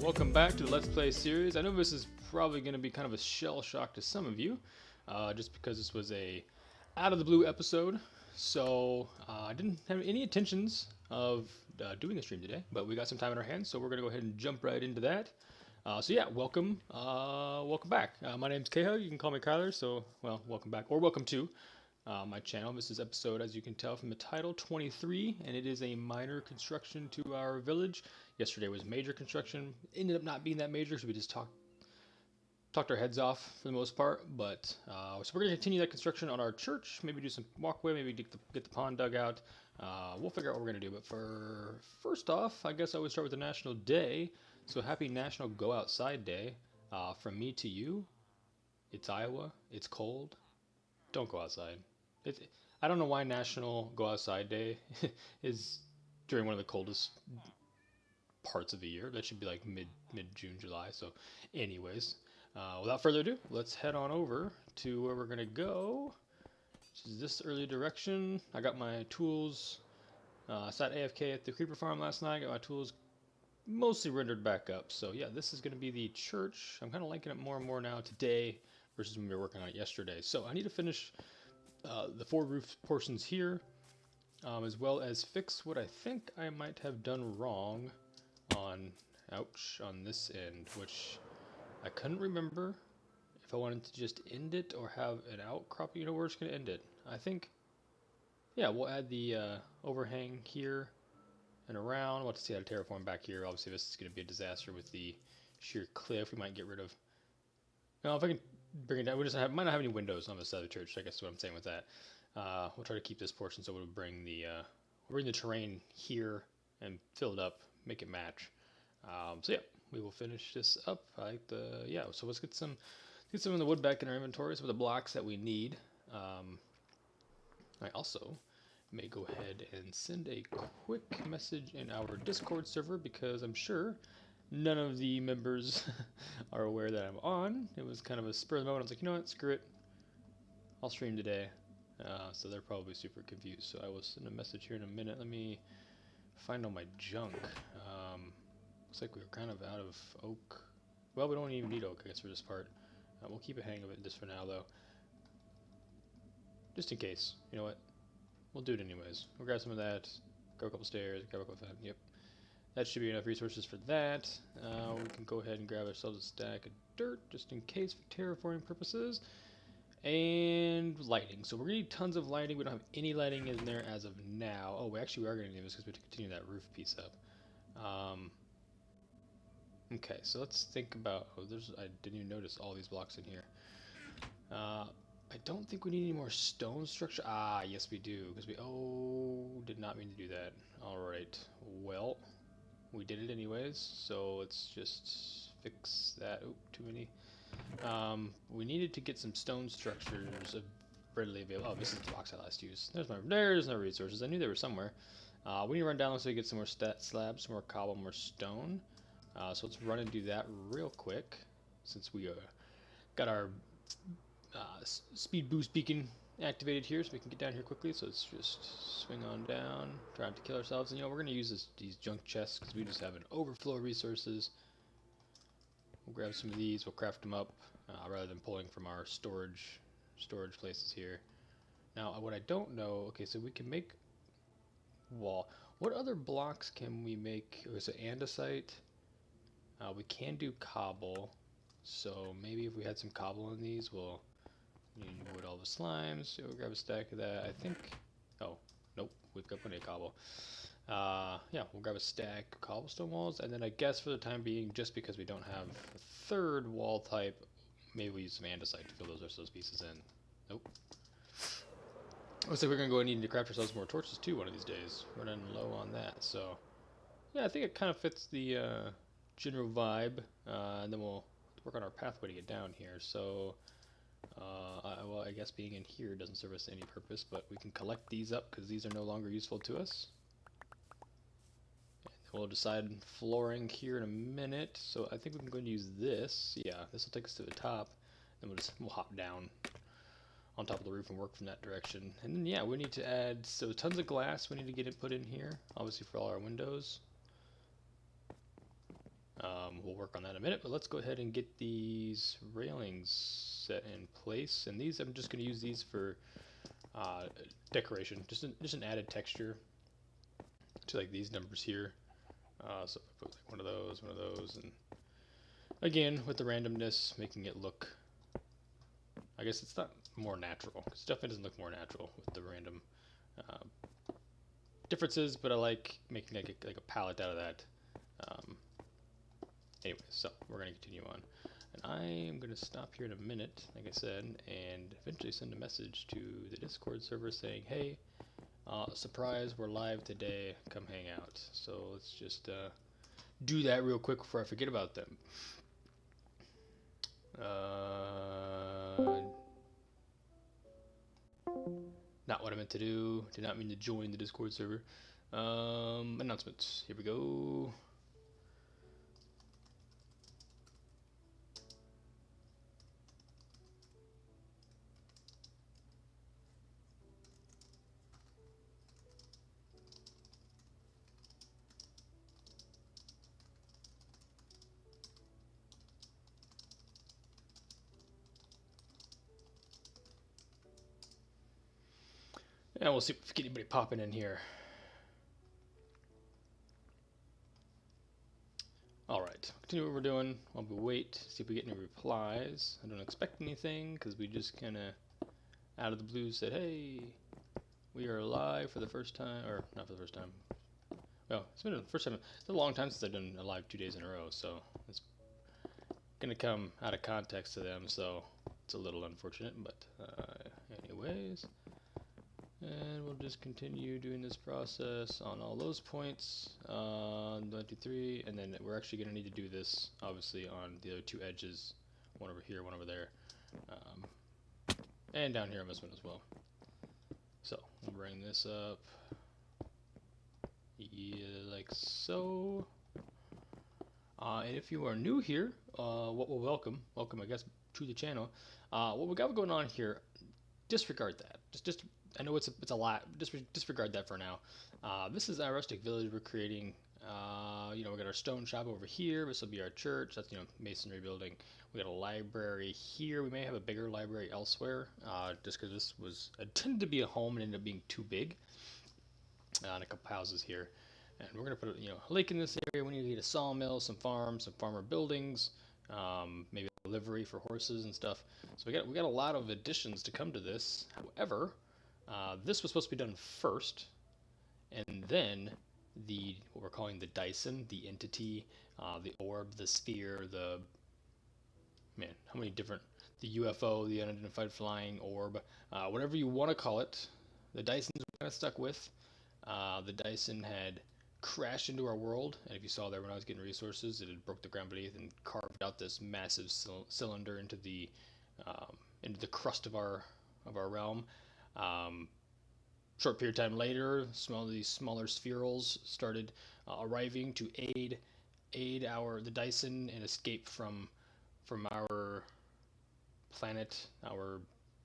welcome back to the Let's Play series. I know this is probably going to be kind of a shell shock to some of you, just because this was a out of the blue episode. So I didn't have any intentions of doing a stream today, but we got some time in our hands, so we're going to go ahead and jump right into that. So yeah, welcome back. My name's Keha. You can call me Kyler. So welcome back or welcome to my channel. This is episode, as you can tell from the title, 23, and it is a minor construction to our village. Yesterday was major construction. Ended up not being that major, so we just talked our heads off for the most part. But so we're going to continue that construction on our church. Maybe do some walkway. Maybe get the pond dug out. We'll figure out what we're going to do. But first off, I guess I would start with the National Day. So happy National Go Outside Day from me to you. It's Iowa. It's cold. Don't go outside. I don't know why National Go Outside Day is during one of the coldest parts of the year. That should be like mid June, July. So, anyways, without further ado, let's head on over to where we're gonna go. Which is this early direction. I got my tools. I sat AFK at the creeper farm last night. Got my tools mostly rendered back up. So yeah, this is gonna be the church. I'm kind of liking it more and more now today versus when we were working on it yesterday. So I need to finish the four roof portions here, as well as fix what I think I might have done wrong on this end, which I couldn't remember if I wanted to just end it or have an outcrop. You know, we're just going to end it. I think, yeah, we'll add the overhang here and around. We'll have to see how to terraform back here. Obviously, this is going to be a disaster with the sheer cliff. We might get rid of... Now, if I can bring it down, might not have any windows on this side of the church. I guess is what I'm saying with that. We'll try to keep this portion so we'll bring the terrain here and fill it up, make it match. So yeah, we will finish this up. So let's get some of the wood back in our inventory, some of the blocks that we need. I also may go ahead and send a quick message in our Discord server because I'm sure none of the members are aware that I'm on. It was kind of a spur of the moment. I was like, you know what, screw it. I'll stream today. So they're probably super confused. So I will send a message here in a minute. Let me find all my junk. Looks like we're kind of out of oak. Well, we don't even need oak, I guess, for this part. We'll keep a hang of it just for now, though. Just in case. You know what? We'll do it anyways. We'll grab some of that. Go a couple stairs. Grab a couple of that. Yep. That should be enough resources for that. We can go ahead and grab ourselves a stack of dirt just in case for terraforming purposes. And lighting. So we're going to need tons of lighting. We don't have any lighting in there as of now. Oh, we are going to need this because we have to continue that roof piece up. Okay, so let's think about... I didn't even notice all these blocks in here. I don't think we need any more stone structure. Ah, yes we do. Because did not mean to do that. Alright, well... We did it anyways, so let's just fix that. Oh, too many. We needed to get some stone structures readily available. Oh, this is the blocks I last used. There's no resources. I knew they were somewhere. We need to run down so we get some more slabs, some more cobble, more stone. So let's run and do that real quick, since we got our speed boost beacon activated here, so we can get down here quickly. So let's just swing on down, try not to kill ourselves. And we're going to use these junk chests because we just have an overflow of resources. We'll grab some of these, we'll craft them up rather than pulling from our storage places here. Now, what I don't know, okay, so we can make wall. What other blocks can we make? Okay, so andesite. We can do cobble. So maybe if we had some cobble in these, we'll wood all the slimes. So we'll grab a stack of that. I think. Oh, nope. We've got plenty of cobble. Yeah, we'll grab a stack of cobblestone walls, and then I guess for the time being, just because we don't have a third wall type, maybe we use some andesite to fill those pieces in. Nope. Looks like we're gonna go and need to craft ourselves more torches too one of these days. We're running low on that, so yeah, I think it kind of fits the general vibe. And then we'll work on our pathway to get down here. So. Well, I guess being in here doesn't serve us any purpose, but we can collect these up because these are no longer useful to us. And we'll decide flooring here in a minute. So I think we can go and use this. Yeah, this will take us to the top. Then we'll hop down on top of the roof and work from that direction. And then yeah, we need to add tons of glass. We need to get it put in here, obviously for all our windows. We'll work on that in a minute, but let's go ahead and get these railings set in place. And these, I'm just going to use these for decoration, just an added texture to like these numbers here. So if I put like one of those, and again with the randomness, making it look, I guess it's not more natural. It definitely doesn't look more natural with the random differences, but I like making like a palette out of that. Anyway, so we're going to continue on. And I am going to stop here in a minute, like I said, and eventually send a message to the Discord server saying, hey, surprise, we're live today, come hang out. So let's just do that real quick before I forget about them. Not what I meant to do. Did not mean to join the Discord server. Announcements. Here we go. And we'll see if we get anybody popping in here. Alright, continue what we're doing while we wait, see if we get any replies. I don't expect anything, because we just kind of, out of the blue, said, hey, we are live for the first time, or not for the first time. Well, it's been the first time, it's a long time since I've done a live 2 days in a row, so it's going to come out of context to them, so it's a little unfortunate, but anyways. And we'll just continue doing this process on all those points. 1, 2, 3, and then we're actually going to need to do this, obviously, on the other 2 edges. One over here, one over there. And down here on this one as well. So, we'll bring this up. Yeah, like so. And if you are new here, welcome, I guess, to the channel. What we got going on here, disregard that. Just I know it's a lot. Disregard that for now. This is our rustic village we're creating. We got our stone shop over here. This will be our church. That's masonry building. We got a library here. We may have a bigger library elsewhere, just because this was intended to be a home and ended up being too big. And a couple houses here, and we're gonna put a lake in this area. We need to get a sawmill, some farms, some farmer buildings, maybe a livery for horses and stuff. So we got a lot of additions to come to this. However, this was supposed to be done first, and then what we're calling the Dyson, the entity, the orb, the sphere, how many different, the UFO, the unidentified flying orb, whatever you want to call it, the Dyson's kind of stuck with. The Dyson had crashed into our world, and if you saw there when I was getting resources, it had broke the ground beneath and carved out this massive cylinder into the crust of our realm. Short period of time later, these smaller spherals started arriving to aid the Dyson and escape from our planet, our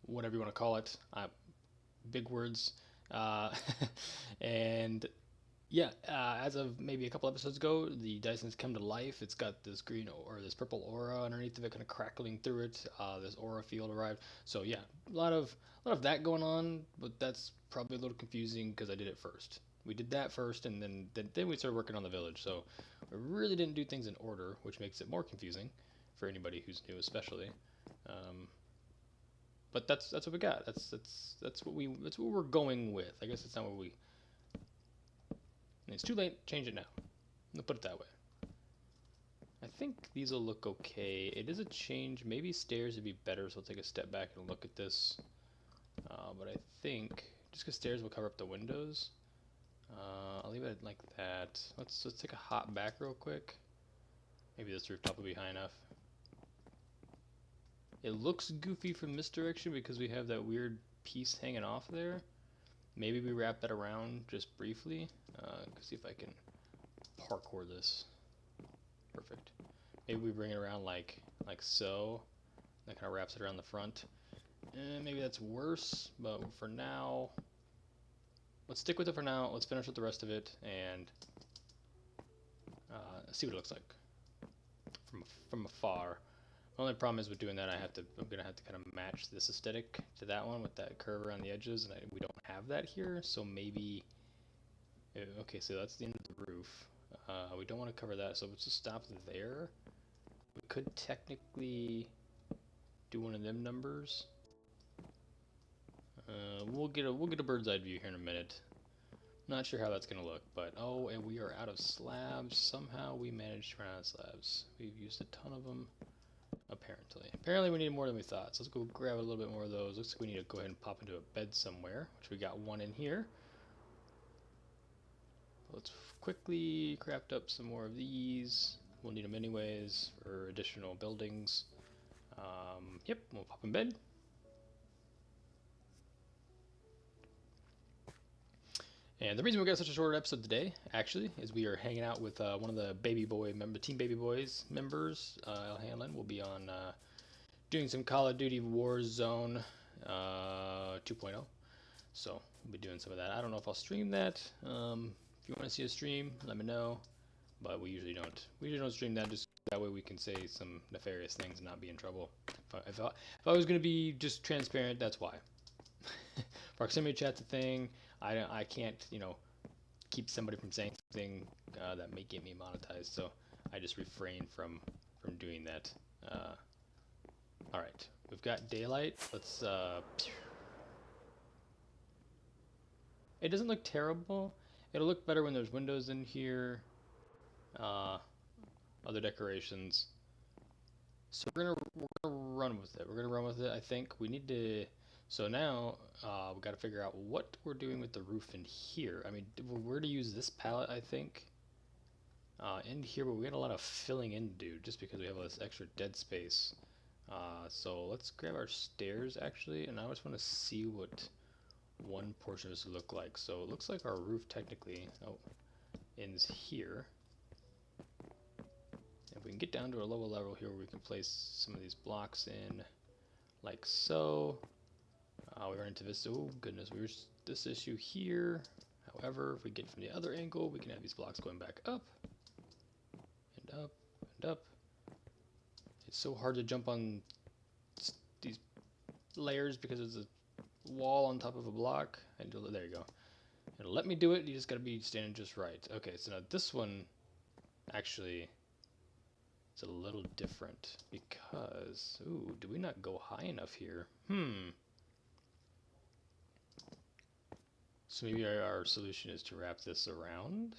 whatever you want to call it. Big words. And yeah, as of maybe a couple episodes ago, the Dyson's come to life. It's got this green or this purple aura underneath of it, kind of crackling through it. This aura field arrived. So yeah, a lot of that going on, but that's probably a little confusing because I did it first. We did that first, and then we started working on the village. So we really didn't do things in order, which makes it more confusing for anybody who's new, especially. But that's what we got. That's what we're going with. I guess it's not what we. And it's too late. Change it now. I'll put it that way. I think these will look okay. It is a change. Maybe stairs would be better. So I'll take a step back and look at this. But I think just because stairs will cover up the windows, I'll leave it like that. Let's take a hop back real quick. Maybe this rooftop will be high enough. It looks goofy from this direction because we have that weird piece hanging off there. Maybe we wrap that around just briefly. See if I can parkour this. Perfect. Maybe we bring it around like so. That kind of wraps it around the front. Maybe that's worse, but for now, let's stick with it for now. Let's finish with the rest of it and see what it looks like. from afar. The only problem is with doing that, I'm gonna have to kind of match this aesthetic to that one with that curve around the edges, and we don't have that here. So maybe, okay, so that's the end of the roof. We don't want to cover that, so let's just stop there. We could technically do one of them numbers. We'll get a bird's eye view here in a minute. Not sure how that's gonna look, but oh, and we are out of slabs. Somehow we managed to run out of slabs. We've used a ton of them. Apparently we need more than we thought, so let's go grab a little bit more of those. Looks like we need to go ahead and pop into a bed somewhere, which we got one in here. Let's quickly craft up some more of these. We'll need them anyways for additional buildings. Yep, we'll pop in bed. And the reason we got such a short episode today, actually, is we are hanging out with one of the Team Baby Boys members, El Hanlon. Will be on doing some Call of Duty Warzone 2.0. So we'll be doing some of that. I don't know if I'll stream that. If you want to see a stream, let me know. But we usually don't. We usually don't stream that. Just that way we can say some nefarious things and not be in trouble. If I was going to be just transparent, that's why. Proximity chat's a thing. I can't, keep somebody from saying something that may get me monetized. So I just refrain from doing that. All right, we've got daylight. Let's. It doesn't look terrible. It'll look better when there's windows in here. Other decorations. So we're gonna run with it. We're gonna run with it. I think we need to. So now we've got to figure out what we're doing with the roof in here. I mean, we're to use this palette, I think, in here, but we got a lot of filling in to do just because we have all this extra dead space. So let's grab our stairs actually, and I just want to see what one portion of this would look like. So it looks like our roof technically ends here. If we can get down to a lower level here where we can place some of these blocks in like so. We run into this, oh goodness, this issue here. However, if we get from the other angle, we can have these blocks going back up and up and up. It's so hard to jump on these layers because there's a wall on top of a block. There you go. It'll let me do it, you just gotta be standing just right. Okay, so now this one, actually, it's a little different because, ooh, did we not go high enough here? So maybe our solution is to wrap this around.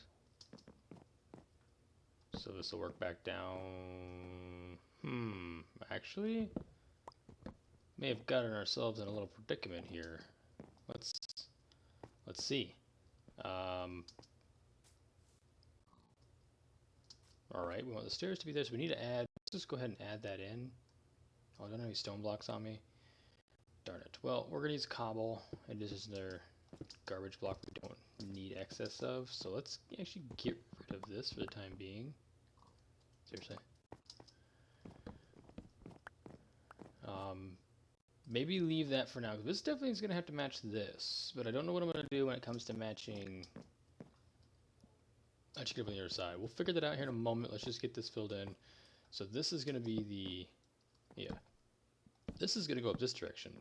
So this will work back down. Actually, may have gotten ourselves in a little predicament here. Let's see. All right, we want the stairs to be there, so we need to add. Let's just go ahead and add that in. Oh, I don't have any stone blocks on me. Darn it. Well, we're gonna use cobble, and this is their garbage block we don't need excess of. So let's actually get rid of this for the time being. Seriously. Maybe leave that for now, because this definitely is going to have to match this, but I don't know what I'm going to do when it comes to matching. I should get up on the other side. We'll figure that out here in a moment. Let's just get this filled in. So this is going to be this is going to go up this direction.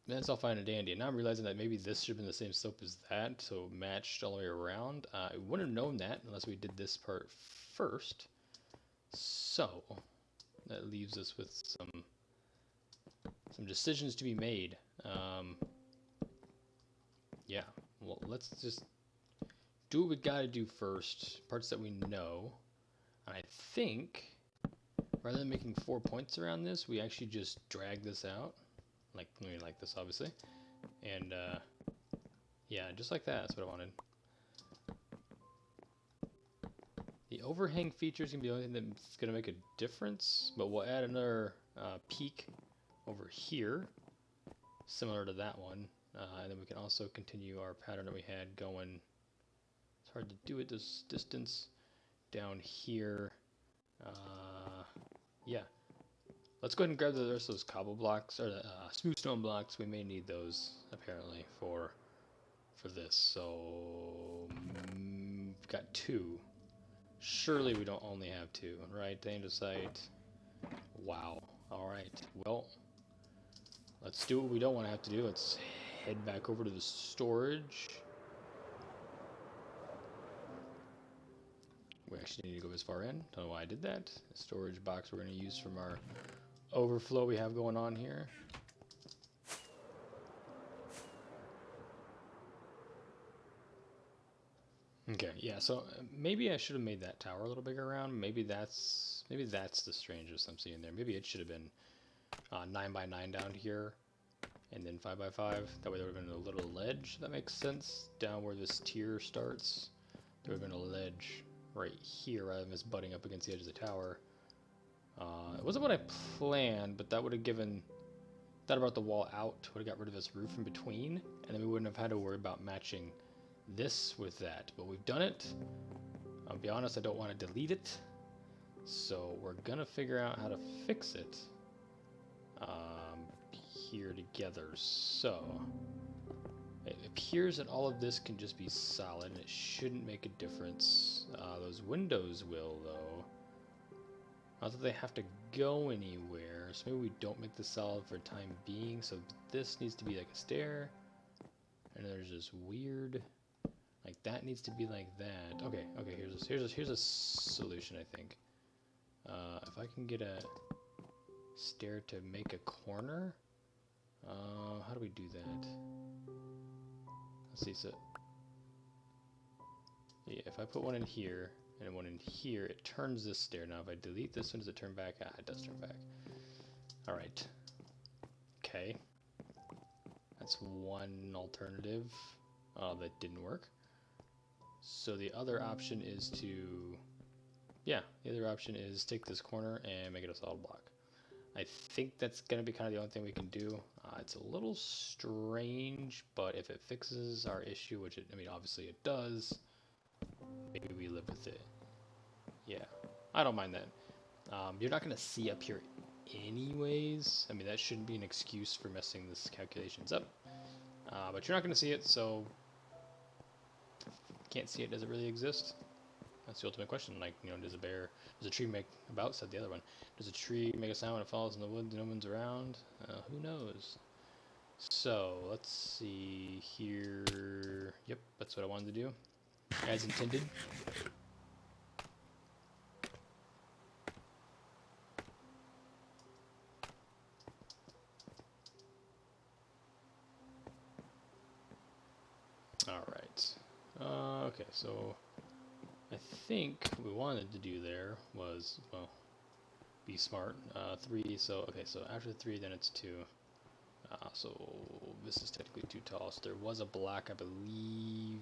That's all fine and dandy. And now I'm realizing that maybe this should have been the same slope as that, so matched all the way around. I wouldn't have known that unless we did this part first. So that leaves us with some decisions to be made. Yeah, well, let's just do what we gotta do first. Parts that we know. And I think rather than making 4 points around this, we actually just drag this out. Like this, obviously. And yeah, just like that. That's what I wanted. The overhang feature is going to be the only thing that's going to make a difference, but we'll add another peak over here, similar to that one, and then we can also continue our pattern that we had going. It's hard to do at this distance down here. Yeah, let's go ahead and grab the rest of those cobble blocks, or the smooth stone blocks. We may need those, apparently, for this. So, we've got 2. Surely we don't only have two, right? Andesite. Wow. Alright, well, let's do what we don't want to have to do. Let's head back over to the storage. We actually need to go as far in. Don't know why I did that. The storage box we're going to use from our overflow we have going on here. Okay, yeah, so maybe I should have made that tower a little bigger around. Maybe that's the strangest I'm seeing there. Maybe it should have been 9 by 9 down here, and then 5 by 5. That way there would have been a little ledge, if that makes sense. Down where this tier starts, there would have been a ledge right here rather than just butting up against the edge of the tower. It wasn't what I planned, but that would have given... That brought the wall out, would have got rid of this roof in between, and then we wouldn't have had to worry about matching this with that. But we've done it. I'll be honest, I don't want to delete it. So we're going to figure out how to fix it here together. So it appears that all of this can just be solid, and it shouldn't make a difference. Those windows will, though. Not that they have to go anywhere, so maybe we don't make this solid for time being. So this needs to be like a stair, and there's this weird, like that needs to be like that. Okay, here's a solution, I think. If I can get a stair to make a corner, how do we do that? Let's see. So yeah, if I put one in here and one in here, it turns this stair. Now if I delete this one, does it turn back? Ah, it does turn back. Alright. Okay. That's one alternative. That didn't work. So the other option is to... Yeah, the other option is take this corner and make it a solid block. I think that's going to be kind of the only thing we can do. It's a little strange, but if it fixes our issue, which I mean, obviously it does, maybe we live with it. Yeah, I don't mind that. You're not going to see up here anyways. I mean, that shouldn't be an excuse for messing this calculations up. But you're not going to see it, so can't see it. Does it really exist? That's the ultimate question. Like, you know, does a tree make, about said the other one, does a tree make a sound when it falls in the woods and no one's around? Who knows? So, let's see here. Yep, that's what I wanted to do. As intended. Alright. Okay, so I think what we wanted to do there was, well, be smart. 3, so, okay, so after 3, then it's 2. So this is technically too tall. So there was a block, I believe,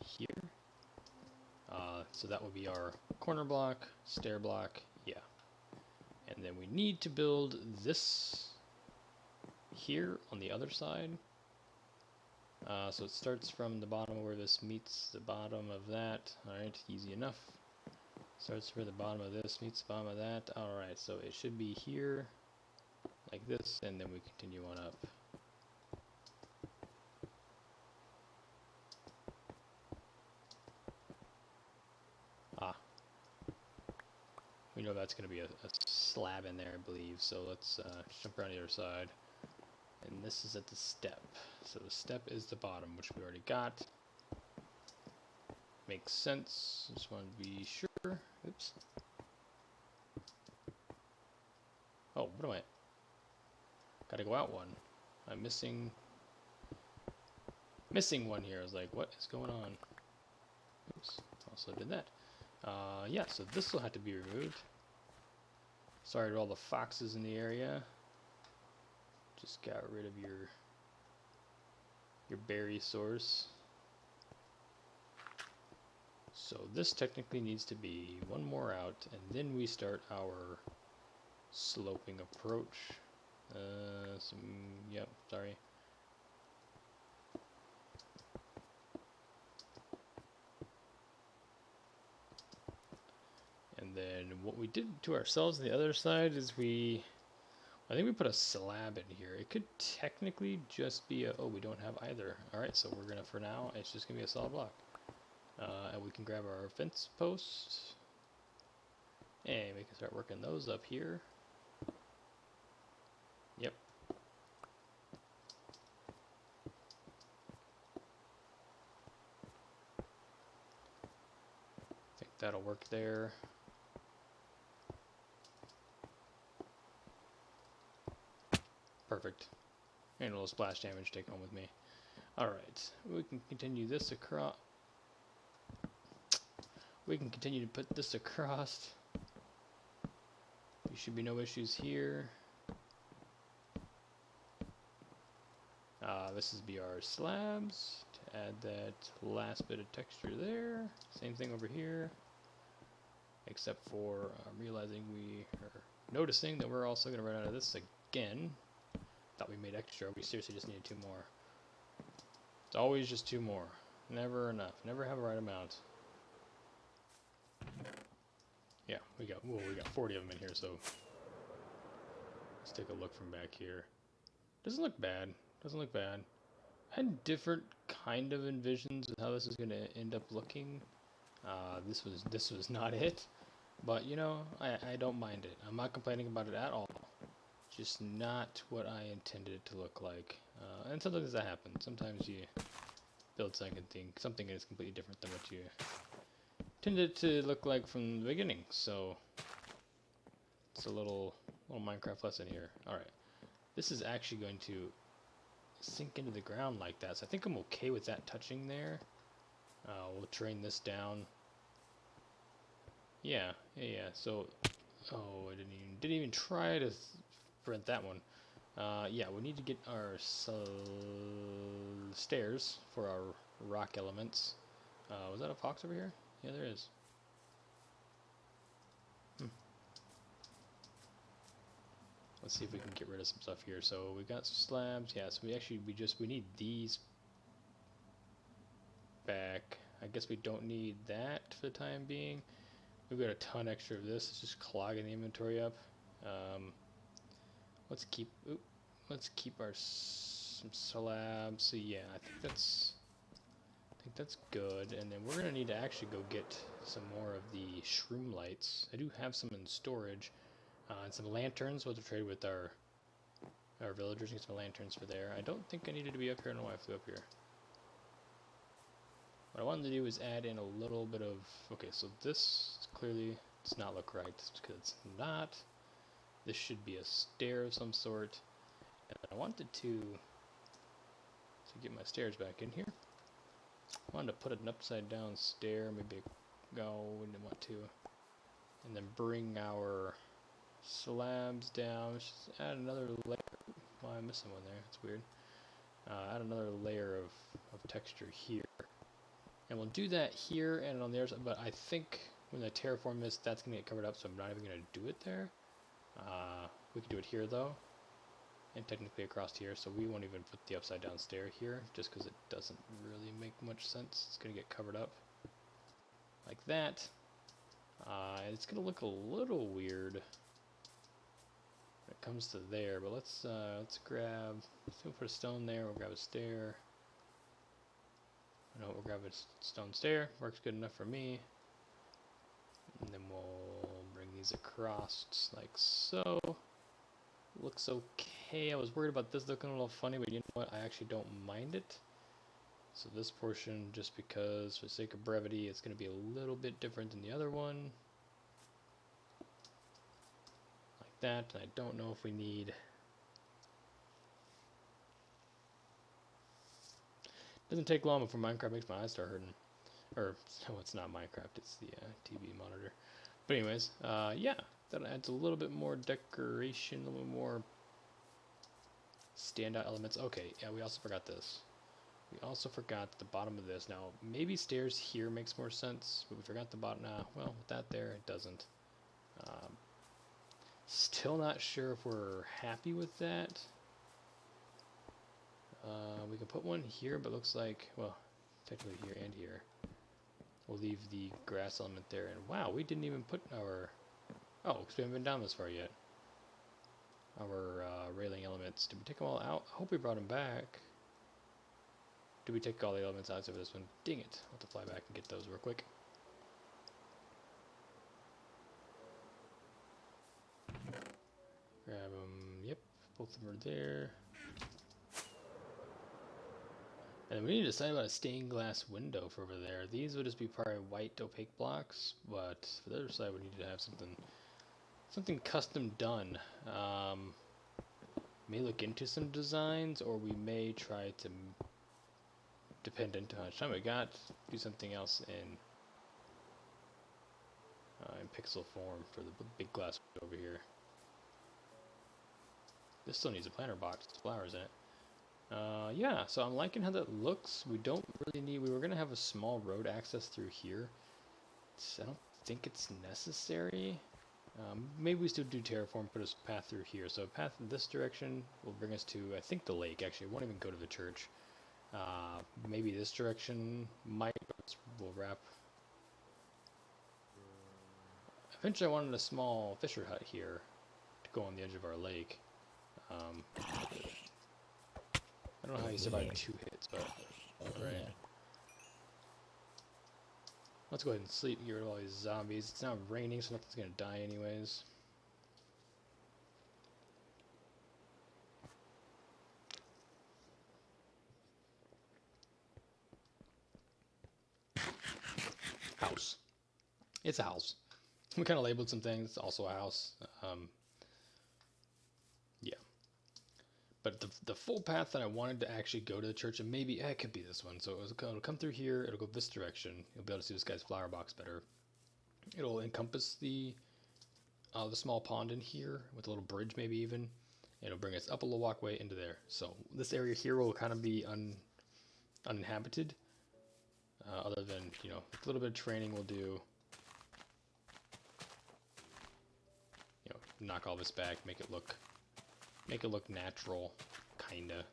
here. So that would be our corner block, stair block, yeah. And then we need to build this here on the other side. So it starts from the bottom where this meets the bottom of that. Alright, easy enough. Starts where the bottom of this meets the bottom of that. Alright, so it should be here, like this, and then we continue on up. We know that's going to be a slab in there, I believe, so let's jump around the other side. And this is at the step. So the step is the bottom, which we already got. Makes sense. Just want to be sure. Oops. Oh, what am I? Gotta go out one. I'm missing one here. I was like, what is going on? Oops. Also did that. Yeah, so this will have to be removed. Sorry to all the foxes in the area. Just got rid of your berry source. So this technically needs to be one more out, and then we start our sloping approach. Yep, sorry. And then what we did to ourselves on the other side is I think we put a slab in here. It could technically just be oh, we don't have either. Alright, so we're gonna, for now, it's just gonna be a solid block. And we can grab our fence posts. And we can start working those up here. Yep. I think that'll work there. Perfect. And a little splash damage to take home with me. Alright, we can continue this across. We can continue to put this across. There should be no issues here. This is be our slabs. To add that last bit of texture there. Same thing over here. Except for realizing we are noticing that we're also going to run out of this again. Thought we made extra. We seriously just needed 2 more. It's always just 2 more. Never enough. Never have the right amount. Yeah, we got 40 of them in here, so let's take a look from back here. Doesn't look bad. Doesn't look bad. I had different kind of envisions of how this is going to end up looking. This was not it, but you know, I don't mind it. I'm not complaining about it at all. Just not what I intended it to look like. And sometimes that happens. Sometimes you build something is completely different than what you intended it to look like from the beginning. So it's a little Minecraft lesson here. All right, this is actually going to sink into the ground like that, so I think I'm okay with that touching there. We'll train this down. Yeah. So, oh, I didn't even try to prevent that one. Yeah, we need to get our stairs for our rock elements. Was that a fox over here? Yeah, there is. Let's see if we can get rid of some stuff here. So we got some slabs. Yeah, so we need these back. I guess we don't need that for the time being. We've got a ton extra of this. It's just clogging the inventory up. Let's keep our some slabs. So yeah, I think that's good. And then we're gonna need to actually go get some more of the shroom lights. I do have some in storage. And some lanterns. We'll have to trade with our villagers and get some lanterns for there. I don't think I needed to be up here. I don't know why I flew up here. What I wanted to do is add in a little bit of... Okay, so this clearly does not look right because it's not. This should be a stair of some sort. And I wanted to get my stairs back in here. I wanted to put an upside down stair. Maybe go, wouldn't want to. And then bring our slabs down. Let's just add another layer. Why am I missing one there? That's weird. Add another layer of texture here. And we'll do that here and on the other side, but I think when I terraform this, that's going to get covered up, so I'm not even going to do it there. We can do it here, though, and technically across here, so we won't even put the upside down stair here, just because it doesn't really make much sense. It's going to get covered up like that. It's going to look a little weird when it comes to there, but let's put a stone there. We'll grab a stair. No, we'll grab a stone stair. Works good enough for me. And then we'll bring these across like so. Looks okay. I was worried about this looking a little funny, but you know what? I actually don't mind it. So this portion, just because for the sake of brevity, it's going to be a little bit different than the other one. Like that. And I don't know if we need... Doesn't take long before Minecraft makes my eyes start hurting. Or, no, it's not Minecraft, it's the TV monitor. But anyways, yeah, that adds a little bit more decoration, a little more standout elements. Okay, yeah, we also forgot this. We also forgot the bottom of this. Now, maybe stairs here makes more sense, but we forgot the bottom. Nah, well, with that there, it doesn't. Still not sure if we're happy with that. We can put one here, but looks like, well, technically here and here. We'll leave the grass element there. And wow, we didn't even put our... Oh, because we haven't been down this far yet. Our railing elements. Did we take them all out? I hope we brought them back. Did we take all the elements out of this one? Dang it. I'll have to fly back and get those real quick. Grab them. Yep, both of them are there. And we need to decide about a stained glass window for over there. These would just be probably white opaque blocks, but for the other side we need to have something custom done. May look into some designs, or we may try to, dependent on how much time we got, do something else in pixel form for the big glass over here. This still needs a planter box with flowers in it. Yeah, so I'm liking how that looks. We don't really need, we were going to have a small road access through here. I don't think it's necessary. Maybe we still do terraform, put a path through here. So a path in this direction will bring us to, I think, the lake. Actually, it won't even go to the church. Maybe this direction might, we'll wrap. Eventually I wanted a small fisher hut here to go on the edge of our lake. I don't know how you survived 2 hits, but alright. Let's go ahead and sleep and get rid of all these zombies. It's not raining, so nothing's gonna die anyways. House. It's a house. We kind of labeled some things. It's also a house. Yeah. But the full path that I wanted to actually go to the church, and maybe it could be this one. So it'll come through here. It'll go this direction. You'll be able to see this guy's flower box better. It'll encompass the small pond in here with a little bridge, maybe even. It'll bring us up a little walkway into there. So this area here will kind of be uninhabited, other than, you know, a little bit of training we'll do. You know, knock all this back, make it look natural, kinda.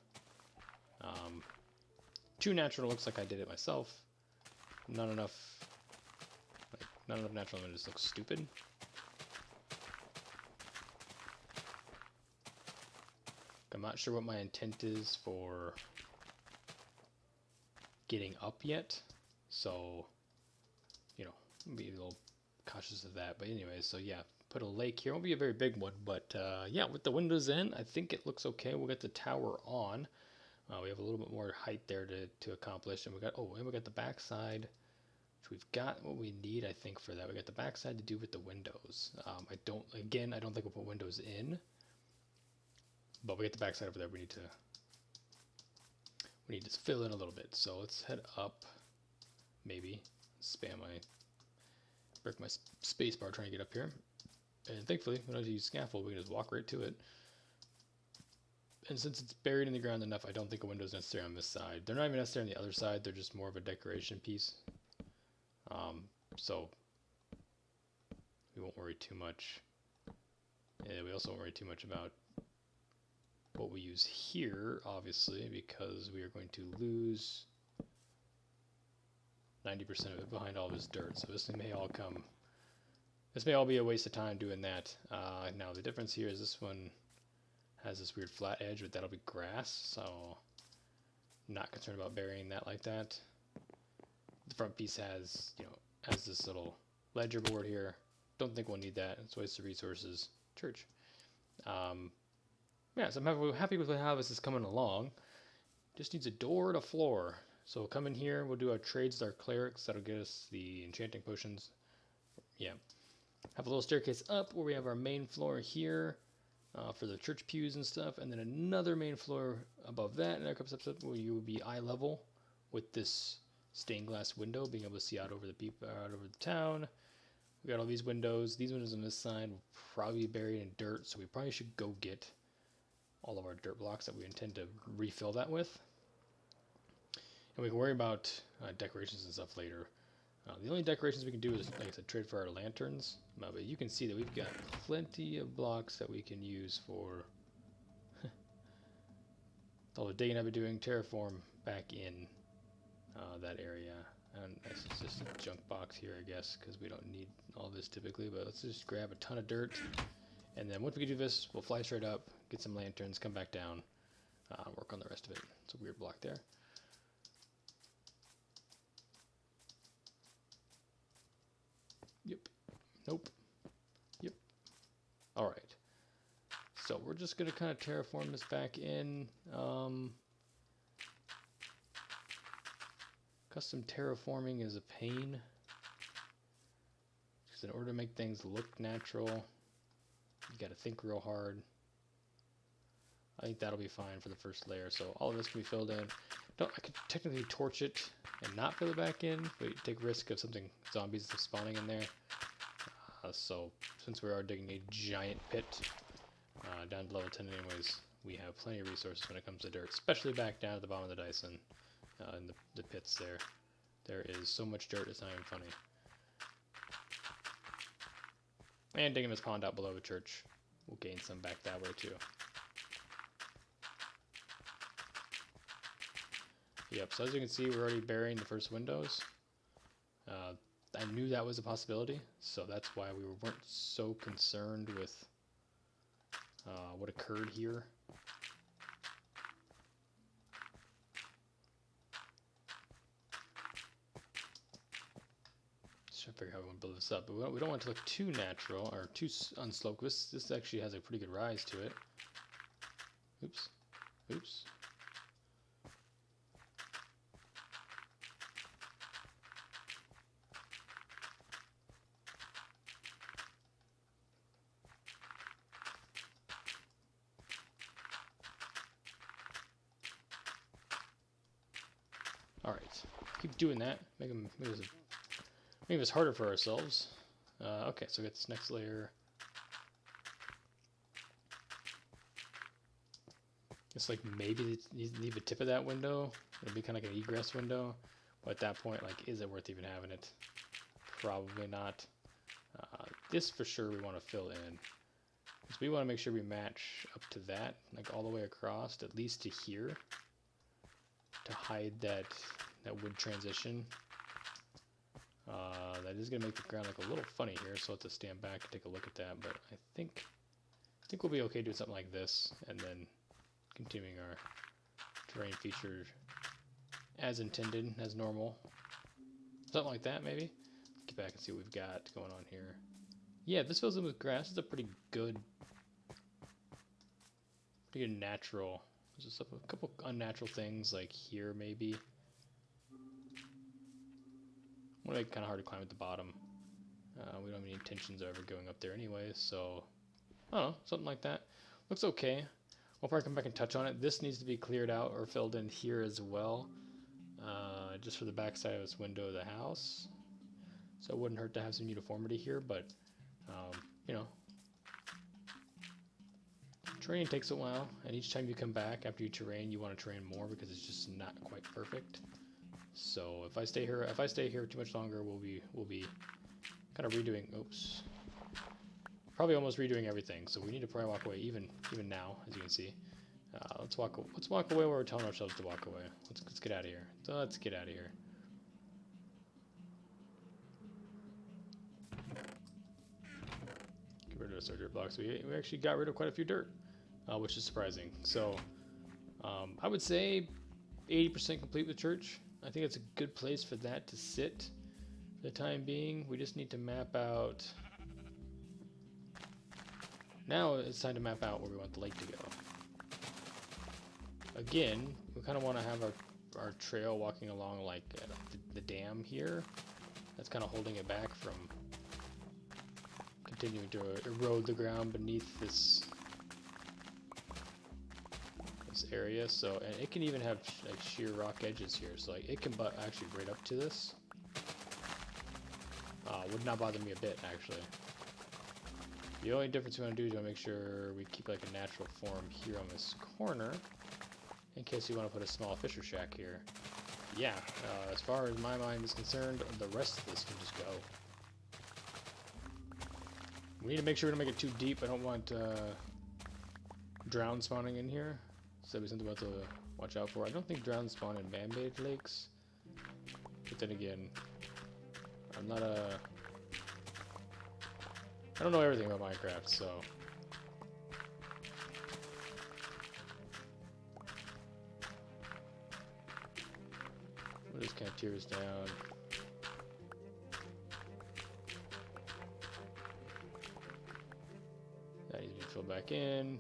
Too natural, looks like I did it myself. Not enough natural, and it just looks stupid. I'm not sure what my intent is for getting up yet, so, you know, be a little cautious of that. But anyways, so yeah, put a lake here. It won't be a very big one, but yeah, with the windows in, I think it looks okay. We'll get the tower on. We have a little bit more height there to accomplish, and we got the backside, which we've got what we need, I think, for that. We got the backside to do with the windows. I don't think we'll put windows in, but we get the backside over there. We need to fill in a little bit. So let's head up. Maybe break my space bar trying to get up here. And thankfully, we don't have to use scaffold. We can just walk right to it. And since it's buried in the ground enough, I don't think a window is necessary on this side. They're not even necessary on the other side. They're just more of a decoration piece. So we won't worry too much. And we also won't worry too much about what we use here, obviously, because we are going to lose 90% of it behind all this dirt. So this may all be a waste of time doing that. Now the difference here is this one has this weird flat edge, but that'll be grass, so not concerned about burying that like that. The front piece has this little ledger board here. Don't think we'll need that. It's waste of resources. Church. Yeah, so I'm happy with how this is coming along. Just needs a door and a floor. So we'll come in here, we'll do our trades with our clerics. That'll get us the enchanting potions. Yeah. Have a little staircase up where we have our main floor here for the church pews and stuff. And then another main floor above that. And there comes up where you will be eye level with this stained glass window, being able to see out over the town. We got all these windows. These windows on this side will probably be buried in dirt. So we probably should go get all of our dirt blocks that we intend to refill that with. And we can worry about decorations and stuff later. The only decorations we can do is, like I said, trade for our lanterns. But you can see that we've got plenty of blocks that we can use for all the digging I've been doing, terraform back in that area. And this is just a junk box here, I guess, because we don't need all this typically. But let's just grab a ton of dirt. And then once we do this, we'll fly straight up, get some lanterns, come back down, work on the rest of it. It's a weird block there. Nope. Yep. All right. So we're just gonna kind of terraform this back in. Custom terraforming is a pain. Because in order to make things look natural, you gotta think real hard. I think that'll be fine for the first layer. So all of this can be filled in. I could technically torch it and not fill it back in, but you take risk of something zombies spawning in there. So since we are digging a giant pit down to level 10 anyways, we have plenty of resources when it comes to dirt, especially back down at the bottom of the Dyson in the pits there. There is so much dirt, it's not even funny. And digging this pond out below the church, we'll gain some back that way too. Yep, so as you can see, we're already burying the first windows. I knew that was a possibility, so that's why we weren't so concerned with what occurred here. Just trying to figure out how we want to build this up, but we don't want it to look too natural or too unsloped. This actually has a pretty good rise to it. Oops. Oops. Alright, keep doing that. Make this harder for ourselves. Okay, so get this next layer. It's like maybe you leave the tip of that window. It'll be kind of like an egress window. But at that point, like, is it worth even having it? Probably not. This for sure we want to fill in. Because we want to make sure we match up to that, like all the way across, at least to here. To hide that wood transition. That is going to make the ground look a little funny here, so let's just stand back and take a look at that. But I think we'll be okay doing something like this, and then continuing our terrain feature as intended, as normal. Something like that, maybe. Get back and see what we've got going on here. Yeah, this fills in with grass. It's a pretty good natural. There's just a couple unnatural things like here, maybe. Would make it kind of hard to climb at the bottom. We don't have any intentions of ever going up there anyway, so I don't know, something like that. Looks okay. We'll probably come back and touch on it. This needs to be cleared out or filled in here as well, just for the back side of this window of the house. So it wouldn't hurt to have some uniformity here, but you know, terrain takes a while, and each time you come back after you terrain, you want to terrain more because it's just not quite perfect. So if I stay here too much longer, we'll be kind of redoing. Oops, probably almost redoing everything. So we need to probably walk away even now, as you can see. Let's walk away where we're telling ourselves to walk away. Let's get out of here. Let's get out of here. Get rid of our dirt blocks. We actually got rid of quite a few dirt, which is surprising. So I would say 80% complete with church. I think it's a good place for that to sit for the time being. We just need to map out. Now it's time to map out where we want the lake to go. Again, we kind of want to have our trail walking along like the dam here. That's kind of holding it back from continuing to erode the ground beneath this area. So, and it can even have like sheer rock edges here, so like it can butt actually right up to this. Would not bother me a bit actually. The only difference we want to do is we want to make sure we keep like a natural form here on this corner, in case you want to put a small fisher shack here. Yeah, as far as my mind is concerned, the rest of this can just go. We need to make sure we don't make it too deep. I don't want drown spawning in here. So that'd be something we'll have to watch out for. I don't think drown spawn in man-made lakes. But then again, I'm not I don't know everything about Minecraft, so. We'll just kind of tear this down. back in.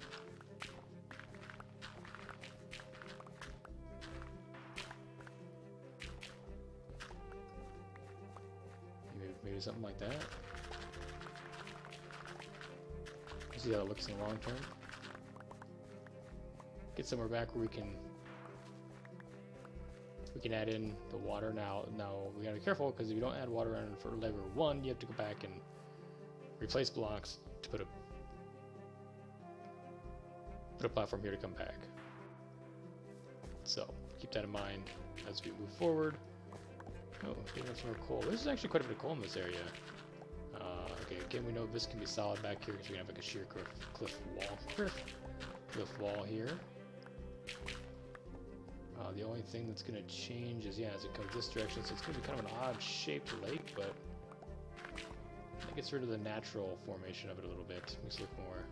Maybe something like that. See how it looks in the long term. Get somewhere back where we can add in the water now. Now we gotta be careful because if you don't add water in for lever 1, you have to go back and replace blocks to put a platform here to come back. So keep that in mind as we move forward. Oh, we have some more coal. This is actually quite a bit of coal in this area. Okay, again, we know this can be solid back here because we're gonna have like a sheer cliff wall here. The only thing that's gonna change is, yeah, as it comes this direction, so it's gonna be kind of an odd shaped lake, but it gets rid of the natural formation of it a little bit. Makes it look more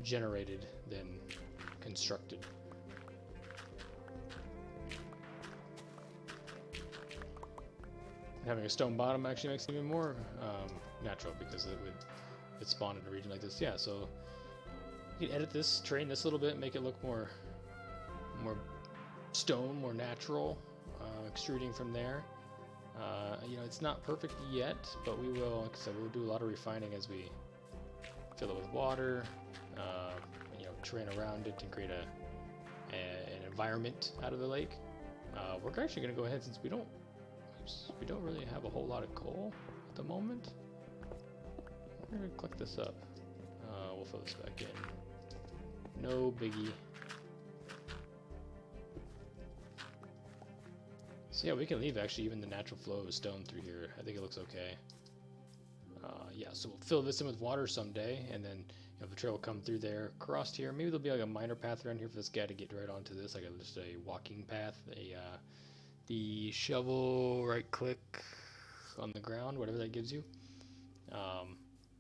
generated than constructed. Having a stone bottom actually makes it even more natural because it spawned in a region like this. Yeah, so you can edit this, train this a little bit, make it look more stone, more natural, extruding from there. You know, it's not perfect yet, but we will, like I said, we'll do a lot of refining as we fill it with water, you know, terrain around it and create an environment out of the lake. We're actually going to go ahead, since we don't really have a whole lot of coal at the moment. We're going to click this up. We'll fill this back in. No biggie. So yeah, we can leave actually even the natural flow of stone through here. I think it looks okay. Yeah, so we'll fill this in with water someday, and then, you know, the trail will come through there, across here. Maybe there'll be like a minor path around here for this guy to get right onto this, like just a walking path. The shovel, right click on the ground, whatever that gives you.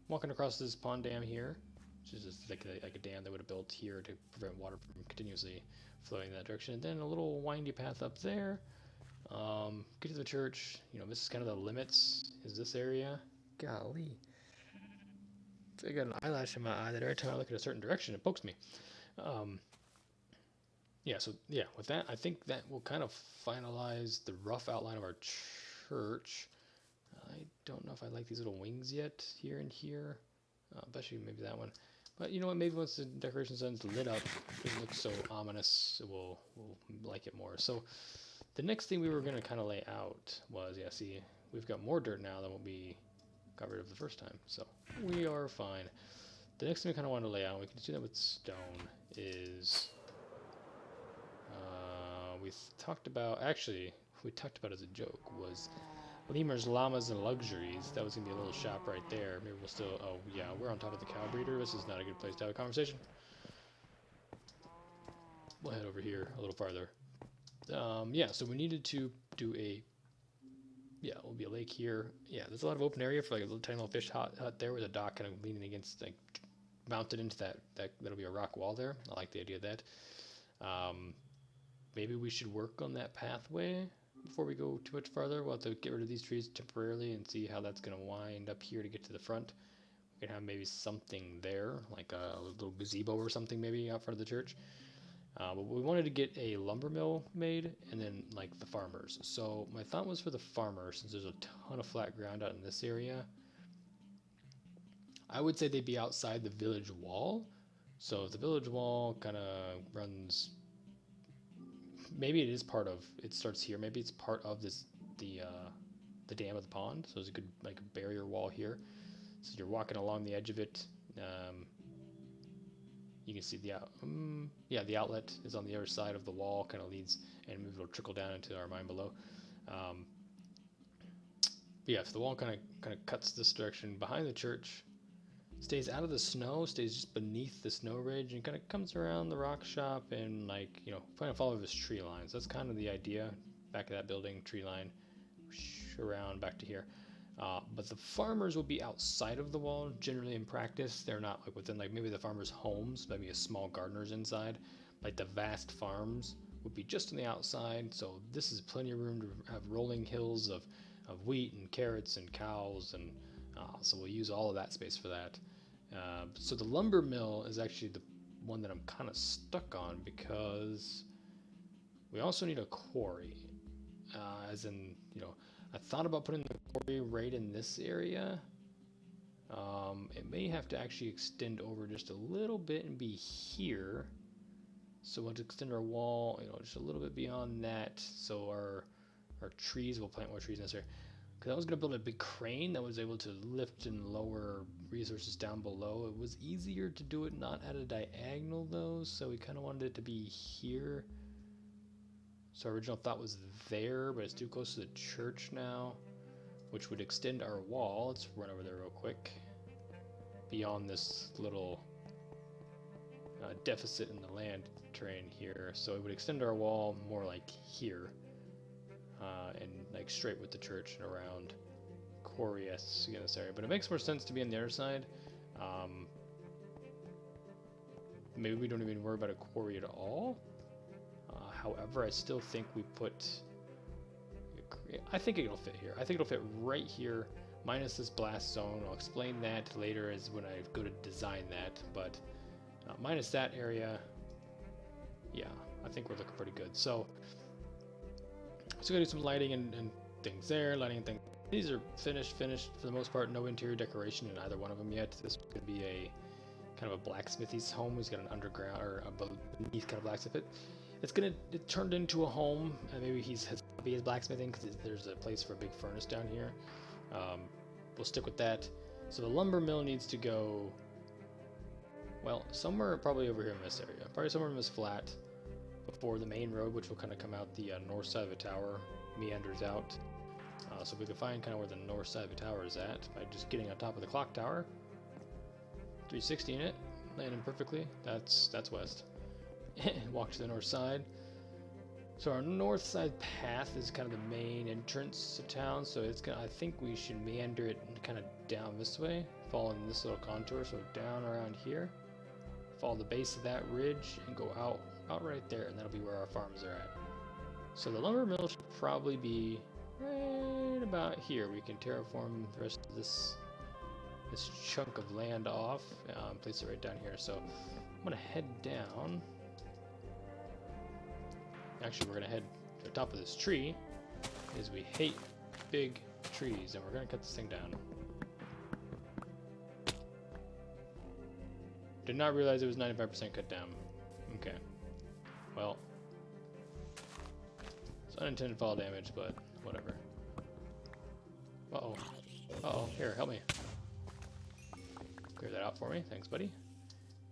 Walking across this pond dam here, which is just like a dam that would have built here to prevent water from continuously flowing in that direction. And then a little windy path up there. Get to the church. You know, this is kind of the limits, is this area. Golly. I got an eyelash in my eye that every time I look in a certain direction, it pokes me. Yeah, so yeah, with that, I think that will kind of finalize the rough outline of our church. I don't know if I like these little wings yet, here and here. Especially maybe that one. But you know what, maybe once the decoration sun's lit up, it doesn't look so ominous, we'll like it more. So the next thing we were going to kind of lay out was, yeah, see, we've got more dirt now than what we got rid of the first time. So we are fine. The next thing we kind of want to lay out, we can do that with stone, is... we talked about as a joke, was lemurs, llamas, and luxuries. That was going to be a little shop right there. Maybe we'll still... Oh, yeah, we're on top of the cow breeder. This is not a good place to have a conversation. We'll head over here a little farther. Yeah, so we needed to do a... Yeah, it will be a lake here. Yeah, there's a lot of open area for like a little tiny little fish hut there with a dock kind of leaning against, like, mounted into that'll be a rock wall there. I like the idea of that. Maybe we should work on that pathway before we go too much farther. We'll have to get rid of these trees temporarily and see how that's going to wind up here to get to the front. We can have maybe something there, like a little gazebo or something maybe out front of the church. But we wanted to get a lumber mill made, and then like the farmers. So my thought was for the farmers, since there's a ton of flat ground out in this area, I would say they'd be outside the village wall. So if the village wall kind of runs... Maybe it is part of, it starts here, maybe it's part of this, the dam of the pond, so there's a good, like, barrier wall here, so you're walking along the edge of it. You can see the the outlet is on the other side of the wall, kind of leads, and maybe it'll trickle down into our mine below. Yeah, if the wall kind of cuts this direction behind the church, stays out of the snow, stays just beneath the snow ridge, and kind of comes around the rock shop and, like, you know, kind of follow this tree line. So that's kind of the idea. Back of that building, tree line, around back to here. But the farmers will be outside of the wall. Generally, in practice, they're not like within, like, maybe the farmers' homes, maybe a small gardener's inside. Like the vast farms would be just on the outside. So this is plenty of room to have rolling hills of wheat and carrots and cows, and so we'll use all of that space for that. So the lumber mill is actually the one that I'm kind of stuck on because we also need a quarry. As in, I thought about putting the quarry right in this area. It may have to actually extend over just a little bit and be here. So we'll extend our wall, just a little bit beyond that. So our trees, we'll plant more trees necessary. Because I was going to build a big crane that was able to lift and lower resources down below. It was easier to do it not at a diagonal though, so we kind of wanted it to be here. So our original thought was there, but it's too close to the church now, which would extend our wall. Let's run over there real quick. Beyond this little deficit in the land terrain here, so it would extend our wall more like here, and like straight with the church and around quarry-esque in this area. But it makes more sense to be on the other side. Maybe we don't even worry about a quarry at all. However, I still think we put... I think it'll fit here. I think it'll fit right here, minus this blast zone. I'll explain that later as when I go to design that, but minus that area, yeah, I think we're looking pretty good. So gonna do some lighting and things there, lighting and things. These are finished for the most part. No interior decoration in either one of them yet. This is gonna be a kind of a blacksmithy's home. He's got an underground or a beneath kind of blacksmith. It turned into a home, and maybe his hobby is blacksmithing because there's a place for a big furnace down here. We'll stick with that. So the lumber mill needs to go, well, somewhere probably over here in this area. Probably somewhere in this flat before the main road, which will kind of come out the north side of the tower, meanders out. So we can find kind of where the north side of the tower is at by just getting on top of the clock tower. 360 in it, landing perfectly. That's west. Walk to the north side. So our north side path is kind of the main entrance to town. So I think we should meander it kind of down this way, following this little contour. So down around here, follow the base of that ridge, and go out right there, and that'll be where our farms are at. So the lumber mill should probably be right about here. We can terraform the rest of this chunk of land off, place it right down here. So I'm gonna head down. Actually, we're gonna head to the top of this tree, because we hate big trees, and we're gonna cut this thing down. Did not realize it was 95% cut down. Okay. Well, it's unintended fall damage, but whatever. Uh-oh. Uh-oh. Here, help me. Clear that out for me. Thanks, buddy.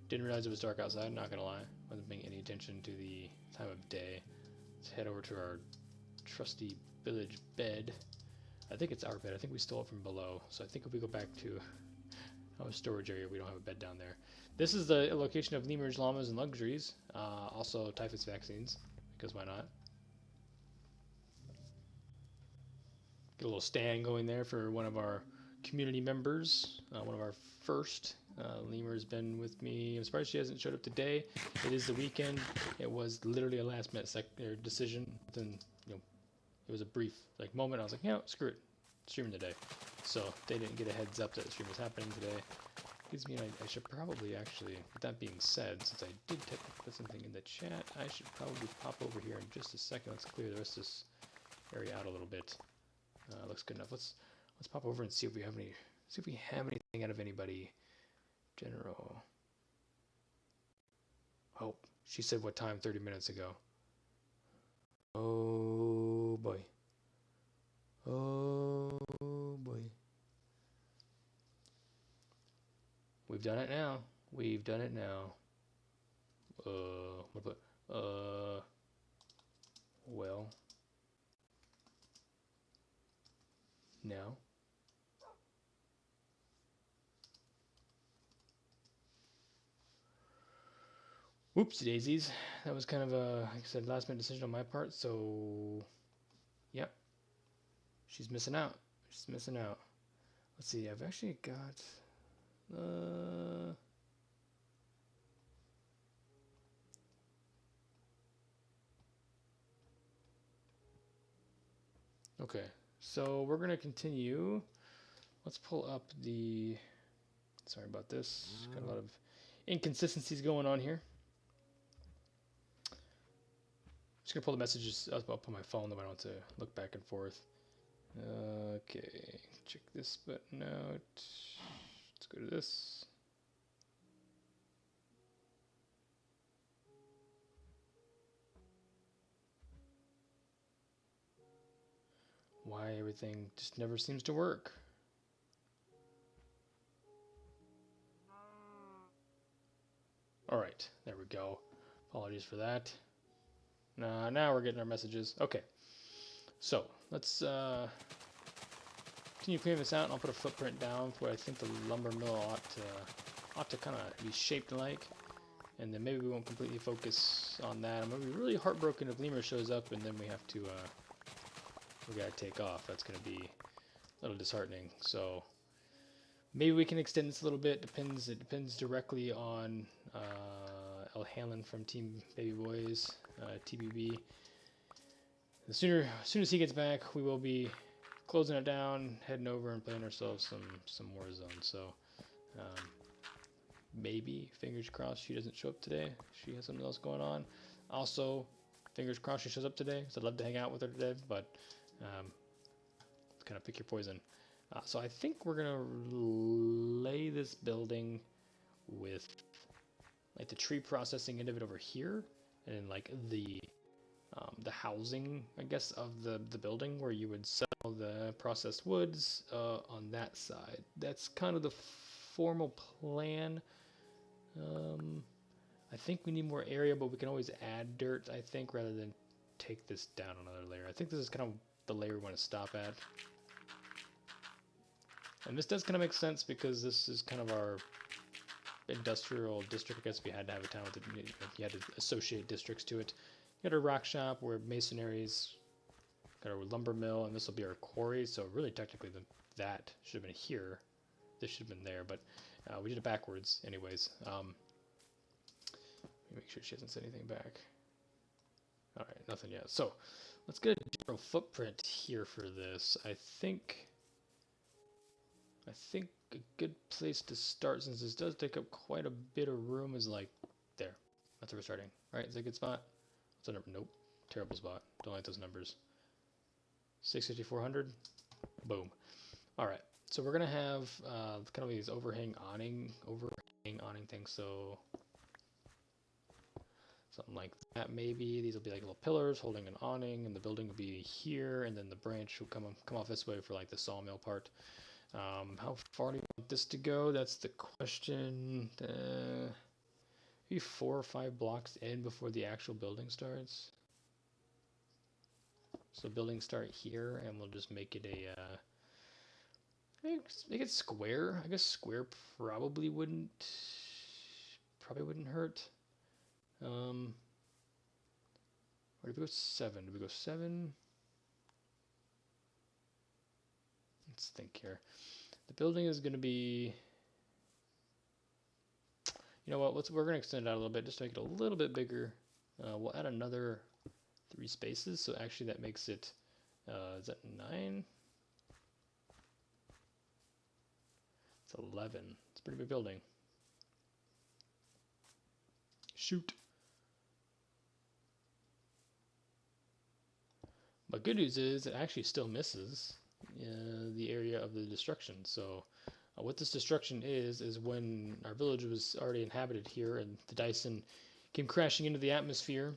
Didn't realize it was dark outside, not gonna lie. Wasn't paying any attention to the time of day. Let's head over to our trusty village bed. I think it's our bed. I think we stole it from below. So I think if we go back to our storage area, we don't have a bed down there. This is the location of lemurs, llamas, and luxuries. Also typhus vaccines, because why not? Get a little stand going there for one of our community members, one of our first. Lemur's been with me. I'm surprised she hasn't showed up today. It is the weekend. It was literally a last-minute decision. Then, it was a brief moment. I was like, screw it, streaming today. So they didn't get a heads up that the stream was happening today. Gives me I should probably actually, with that being said, since I did put something in the chat, I should probably pop over here in just a second. Let's clear the rest of this area out a little bit. Looks good enough. Let's pop over and see if we have anything out of anybody. General. Oh, she said what time 30 minutes ago. Oh boy. Oh boy. We've done it now. We've done it now. Well. Now. Whoopsie daisies. That was kind of a, like I said, last minute decision on my part, so yep. She's missing out. She's missing out. Let's see, I've actually got okay, so we're gonna continue. Let's pull up the Sorry about this. Got a lot of inconsistencies going on here. Just gonna pull the messages up on my phone, though I don't have to look back and forth. Okay, check this button out. Let's go to this. Why everything just never seems to work. Alright, there we go. Apologies for that. Now we're getting our messages. Okay, so let's continue clearing this out, and I'll put a footprint down for what I think the lumber mill ought to kind of be shaped like. And then maybe we won't completely focus on that. I'm going to be really heartbroken if Lemur shows up and then we have to, we gotta take off. That's going to be a little disheartening. So maybe we can extend this a little bit. It depends directly on El Hanlon from Team Baby Boys, TBB. As soon as he gets back, we will be closing it down, heading over and playing ourselves some Warzone. So maybe, fingers crossed, she doesn't show up today. She has something else going on. Also, fingers crossed she shows up today, because I'd love to hang out with her today, but kind of pick your poison. So I think we're gonna lay this building with like the tree processing end of it over here, and like the housing, I guess, of the building where you would sell the processed woods on that side. That's kind of the formal plan. I think we need more area, but we can always add dirt, I think, rather than take this down another layer. I think this is kind of the layer we want to stop at. And this does kind of make sense because this is kind of our industrial district. I guess if you had to have a town with it, you had to associate districts to it. You got our rock shop, where masonry's got our lumber mill, and this will be our quarry. So really, technically, that should have been here. This should have been there, but we did it backwards, anyways. Let me make sure she hasn't said anything back. All right, nothing yet. So let's get a general footprint here for this. I think a good place to start, since this does take up quite a bit of room, is like there. That's where we're starting. All right, is that a good spot? What's the number? Nope, terrible spot. Don't like those numbers. 650, 400. Boom. All right, so we're gonna have kind of these overhang awning things. So something like that, maybe. These will be like little pillars holding an awning, and the building will be here, and then the branch will come off this way for like the sawmill part. How far do you want this to go? That's the question. Maybe 4 or 5 blocks in before the actual building starts. So building start here, and we'll just make it a make it square. I guess square probably wouldn't hurt. Or did we go 7? Did we go 7? Let's think here. The building is going to be, you know what, we're going to extend it out a little bit just to make it a little bit bigger. We'll add another 3 spaces, so actually that makes it, is that 9? It's 11. It's a pretty big building. Shoot. But good news is it actually still misses the area of the destruction. So what this destruction is when our village was already inhabited here and the Dyson came crashing into the atmosphere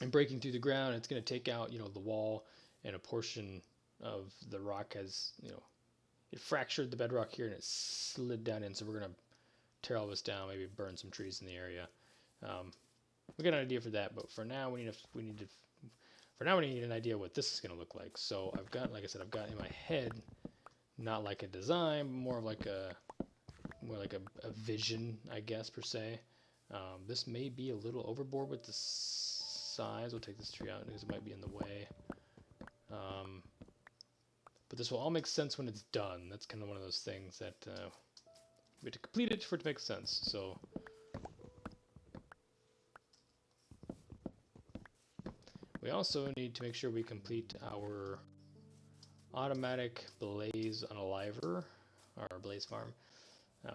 and breaking through the ground, it's going to take out, the wall, and a portion of the rock has, it fractured the bedrock here and it slid down in. So we're going to tear all this down, maybe burn some trees in the area. We got an idea for that, but for now we need an idea what this is going to look like. So I've got, like I said, I've got in my head, not like a design, more like a vision, I guess, per se. This may be a little overboard with the size. We'll take this tree out because it might be in the way. But this will all make sense when it's done. That's kind of one of those things that we have to complete it for it to make sense. So we also need to make sure we complete our automatic blaze unaliver, our blaze farm.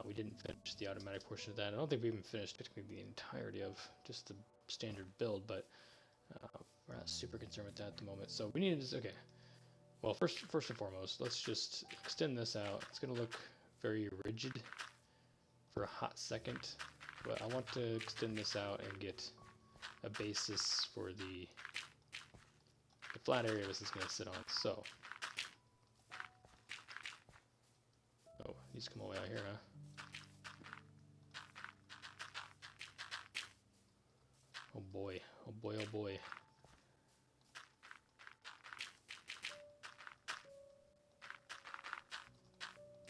We didn't finish the automatic portion of that. I don't think we even finished technically the entirety of just the standard build, but we're not super concerned with that at the moment. So we need to just, okay. Well, first and foremost, let's just extend this out. It's going to look very rigid for a hot second, but I want to extend this out and get a basis for the flat area this is going to sit on. So, oh, these come all the way out here, huh? Oh boy, oh boy, oh boy.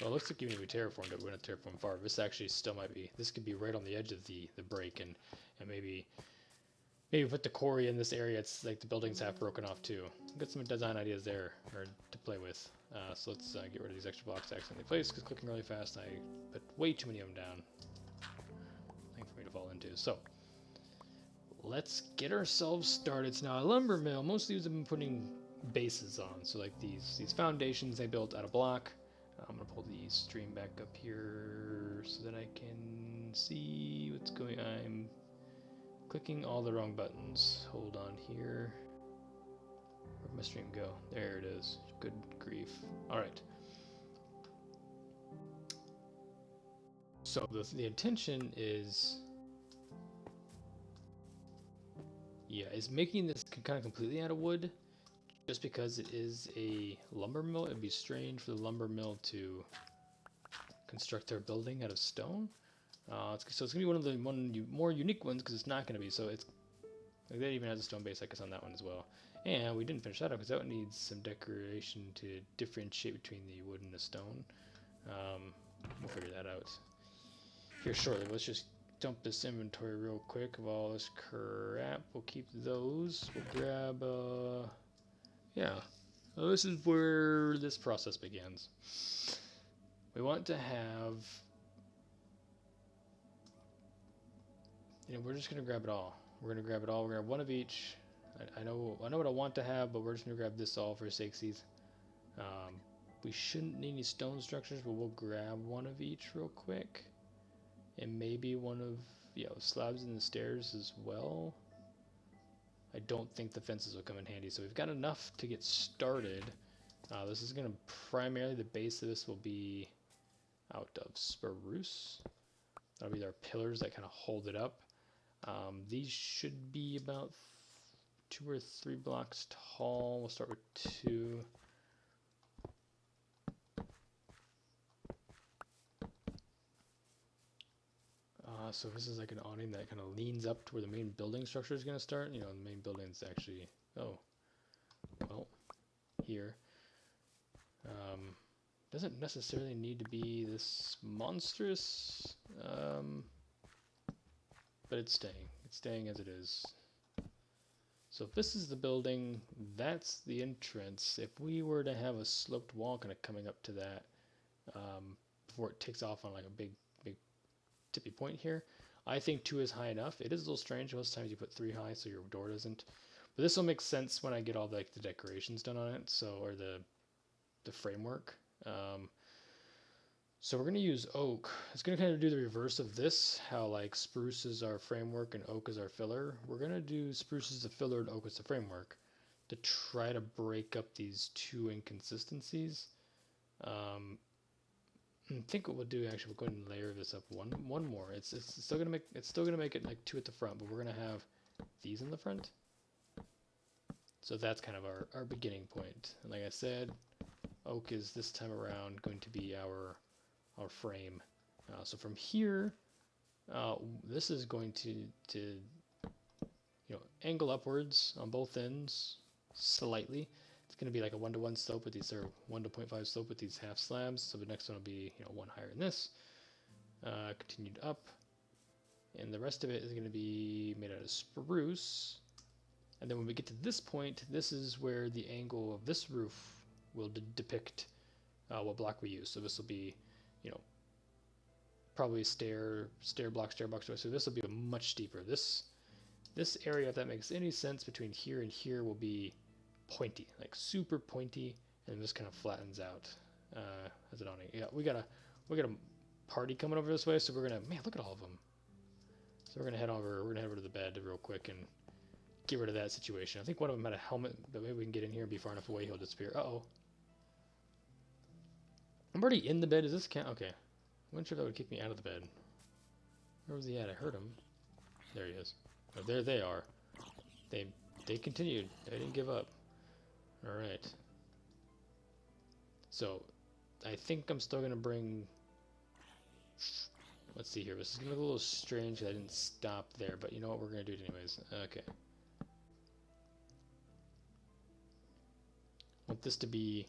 Well, it looks like even if we terraformed it, we're going to terraform far. This actually still might be, this could be right on the edge of the break, and maybe put the quarry in this area. It's like the buildings half broken off too. Got some design ideas there or to play with. So let's get rid of these extra blocks I accidentally placed because clicking really fast I put way too many of them down. Thing for me to fall into. So let's get ourselves started. It's now a lumber mill. Most of these have been putting bases on. So like these foundations they built out of block. I'm gonna pull the stream back up here so that I can see what's going on. I'm clicking all the wrong buttons. Hold on here. Where'd my stream go? There it is. Good grief. Alright. So the intention is... yeah, is making this kind of completely out of wood. Just because it is a lumber mill, it'd be strange for the lumber mill to construct their building out of stone. So it's gonna be one of the more unique ones because it's not gonna be. So it's like that even has a stone base, I guess, on that one as well. And we didn't finish that up because that one needs some decoration to differentiate between the wood and the stone. We'll figure that out here shortly. Let's just dump this inventory real quick of all this crap. We'll keep those. We'll grab yeah. So this is where this process begins. We want to have, we're just gonna grab it all. We're gonna grab it all. We're gonna have one of each. I know what I want to have, but we're just gonna grab this all for sakesies. We shouldn't need any stone structures, but we'll grab one of each real quick, and maybe one of slabs in the stairs as well. I don't think the fences will come in handy, so we've got enough to get started. This is gonna primarily, the base of this will be out of spruce. That'll be our pillars that kind of hold it up. These should be about 2 or 3 blocks tall. We'll start with 2. So this is like an awning that kind of leans up to where the main building structure is going to start. The main building's actually, here. Doesn't necessarily need to be this monstrous, but it's staying. It's staying as it is. So if this is the building, that's the entrance. If we were to have a sloped wall kind of coming up to that, before it takes off on like a big tippy point here, I think 2 is high enough. It is a little strange. Most times you put 3 high so your door doesn't. But this will make sense when I get all the decorations done on it, or the framework. So we're going to use oak. It's going to kind of do the reverse of this, how like spruce is our framework and oak is our filler. We're going to do spruce as the filler and oak as the framework to try to break up these 2 inconsistencies. I think what we'll do, actually, we'll go ahead and layer this up one more. It's still gonna make it like 2 at the front, but we're gonna have these in the front. So that's kind of our beginning point. And like I said, oak is this time around going to be our frame. So from here, this is going to angle upwards on both ends slightly. It's going to be like a 1-to-1 slope with these, or 1-to-0.5 slope with these half slabs. So the next one will be 1 higher than this. Continued up, and the rest of it is going to be made out of spruce. And then when we get to this point, this is where the angle of this roof will depict what block we use. So this will be, probably stair block. So this will be much steeper. This area, if that makes any sense, between here and here will be pointy, like super pointy, and this kind of flattens out as an awning. Yeah, we gotta party coming over this way, so we're gonna, man, look at all of them. So we're gonna head over to the bed real quick and get rid of that situation. I think one of them had a helmet, but maybe we can get in here and be far enough away he'll disappear. Uh-oh. I'm already in the bed. Does this count? Okay. I wasn't sure if that would kick me out of the bed. Where was he at? I heard him. There he is. Oh, there they are. They continued. They didn't give up. Alright. So, I think I'm still going to bring... Let's see here. This is going to look a little strange because I didn't stop there, but you know what? We're going to do it anyways. Okay. I want this to be...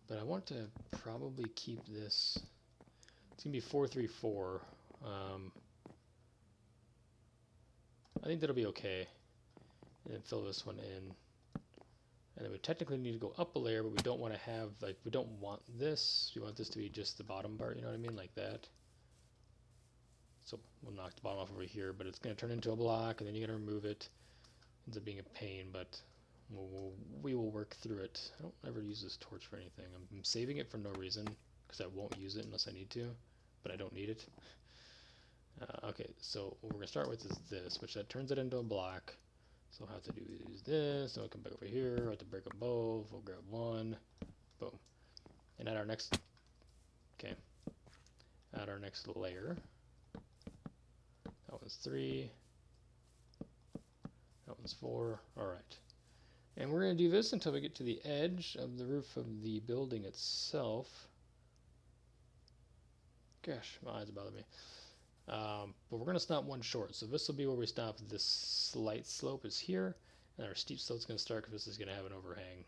But I want to probably keep this... It's going to be 434. I think that'll be okay. And then fill this one in. And then we technically need to go up a layer, but we don't want to have, like, we don't want this. We want this to be just the bottom part, you know what I mean? Like that. So we'll knock the bottom off over here, but it's going to turn into a block, and then you got to remove it. Ends up being a pain, but we will work through it. I don't ever use this torch for anything. I'm saving it for no reason, because I won't use it unless I need to, but I don't need it. Okay, so what we're going to start with is this, which that turns it into a block. So I'll have to do is this, then we'll come back over here, we'll have to break them both, we'll grab one, boom. And at our next, okay, at our next layer, that one's 3, that one's 4, alright. And we're going to do this until we get to the edge of the roof of the building itself. Gosh, my eyes bother me. But we're going to stop one short, so this will be where we stop. This slight slope is here, and our steep slope is going to start because this is going to have an overhang,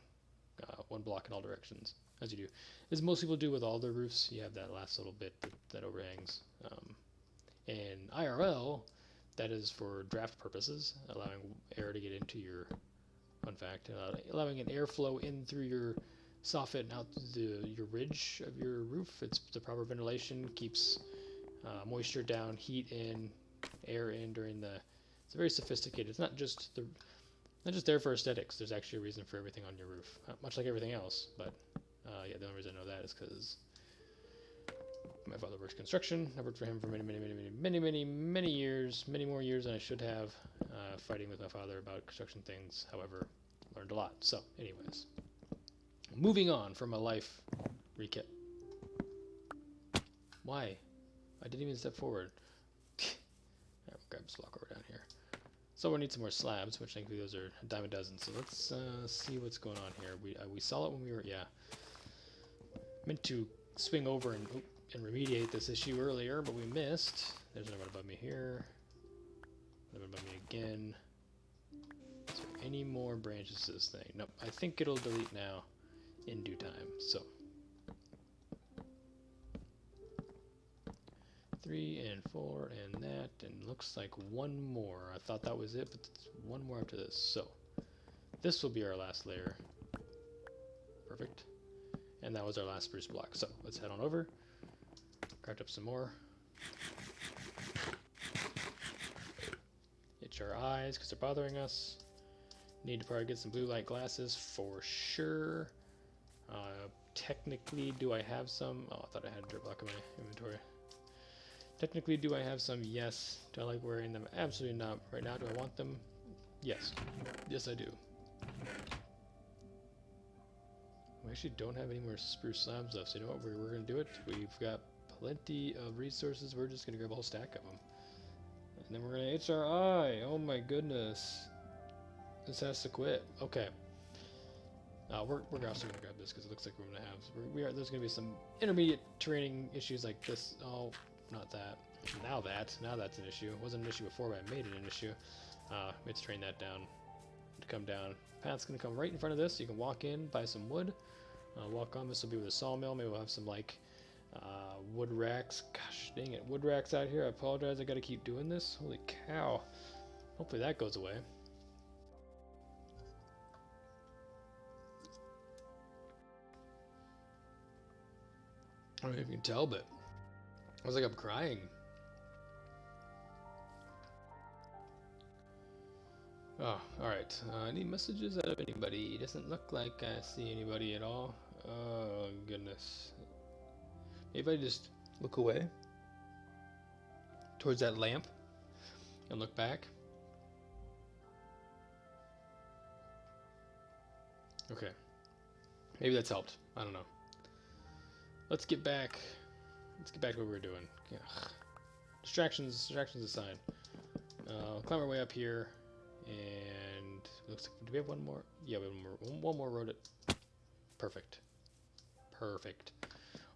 one block in all directions, as you do. As most people do with all their roofs, you have that last little bit that overhangs. In IRL, that is for draft purposes, allowing air to get into your, fun fact, allowing an airflow in through your soffit and out your ridge of your roof. It's the proper ventilation, keeps moisture down, heat in, air in during the... It's very sophisticated. It's not just there for aesthetics. There's actually a reason for everything on your roof, much like everything else. But yeah, the only reason I know that is because my father works construction. I worked for him for many years, many more years than I should have, fighting with my father about construction things. However, learned a lot. So, anyways, moving on from a life recap. Why? I didn't even step forward. We'll grab this block over down here. So we need some more slabs, which I think those are a dime a dozen. So let's see what's going on here. We saw it when we were, yeah, meant to swing over and remediate this issue earlier, but we missed. There's another one above me here. Another one above me again. Is there any more branches to this thing? Nope. I think it'll delete now in due time. So 3 and 4 and that, and looks like one more. I thought that was it, but it's one more after this. So this will be our last layer. Perfect. And that was our last spruce block. So let's head on over, craft up some more. Itch our eyes because they're bothering us. Need to probably get some blue light glasses for sure. Technically, do I have some? Oh, I thought I had a dirt block in my inventory. Technically, do I have some? Yes. Do I like wearing them? Absolutely not. Right now, do I want them? Yes. Yes, I do. We actually don't have any more spruce slabs left, so you know what? We're going to do it. We've got plenty of resources. We're just going to grab a whole stack of them. And then we're going to itch our eye. Oh my goodness. This has to quit. Okay. We're also going to grab this because it looks like we're going to have... There's going to be some intermediate terraining issues like this. Oh... Not that. Now that's an issue. It wasn't an issue before, but I made it an issue. We have to train that down to come down. Path's gonna come right in front of this. You can walk in, buy some wood, walk on. This will be with a sawmill. Maybe we'll have some like wood racks. Gosh dang it, wood racks out here. I apologize. I gotta keep doing this. Holy cow. Hopefully that goes away. I don't know if you can tell, but I was like, I'm crying. Oh, alright. Any messages out of anybody? It doesn't look like I see anybody at all. Oh, goodness. Maybe I just look away towards that lamp and look back. Okay. Maybe that's helped. I don't know. Let's get back. Let's get back to what we were doing. Ugh. Distractions aside. Climb our way up here, and looks like, do we have one more? Yeah, we have one more row to. Perfect. Perfect.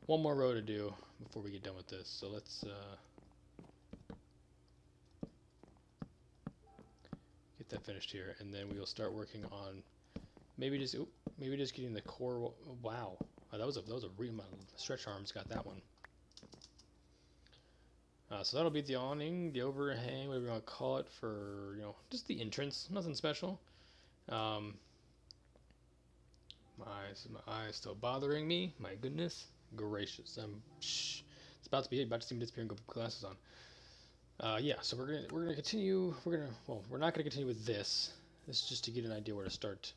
One more row to do before we get done with this. So let's get that finished here, and then we will start working on maybe just getting the core. Wow, that was a real. My stretch arms got that one. So that'll be the awning, the overhang, whatever you want to call it, for, you know, just the entrance. Nothing special. My eyes still bothering me. My goodness gracious. It's about to see me disappear and go put glasses on. Yeah, so we're gonna continue. We're not gonna continue with this. This is just to get an idea where to start.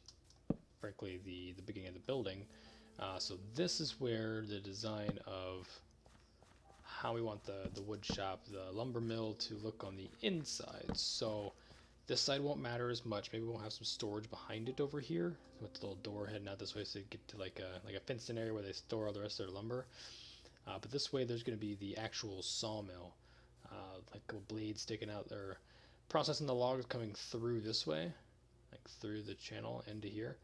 Frankly, the beginning of the building. So this is where the design of how we want the wood shop, the lumber mill to look on the inside. So this side won't matter as much. Maybe we'll have some storage behind it over here with the little door heading out this way, so you get to like a fenced-in area where they store all the rest of their lumber. But this way, there's going to be the actual sawmill, like a blade sticking out there, processing the logs coming through this way, like through the channel into here.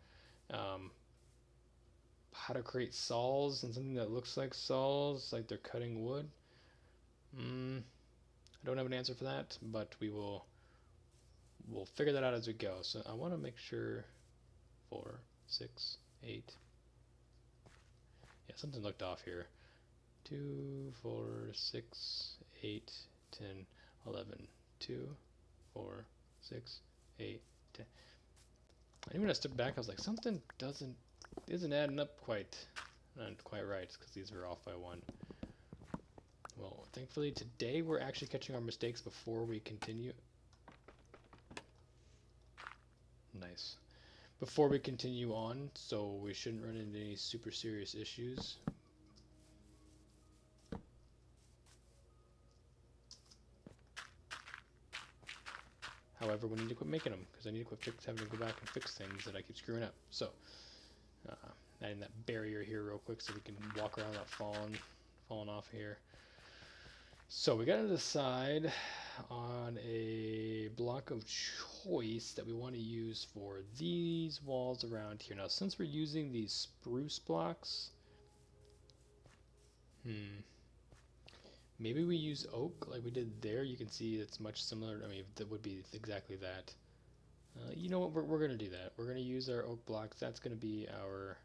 How to create saws and something that looks like saws, like they're cutting wood. I don't have an answer for that, but we'll figure that out as we go. So I want to make sure 4, 6, 8. Yeah, something looked off here. 2, 4, 6, 8, 10, 11. 2, 4, 6, 8, 10. And when I stepped back, I was like, something isn't adding up quite, not quite right, because these are off by 1. Well, thankfully today we're actually catching our mistakes before we continue. Nice. Before we continue on, so we shouldn't run into any super serious issues. However, we need to quit making them, because I need to quit having to go back and fix things that I keep screwing up. So, adding that barrier here real quick so we can walk around without falling off here. So we got to decide on a block of choice that we want to use for these walls around here. Now, since we're using these spruce blocks, maybe we use oak like we did there. You can see it's much similar. I mean, that would be exactly that. You know what? We're going to do that. We're going to use our oak blocks. That's going to be our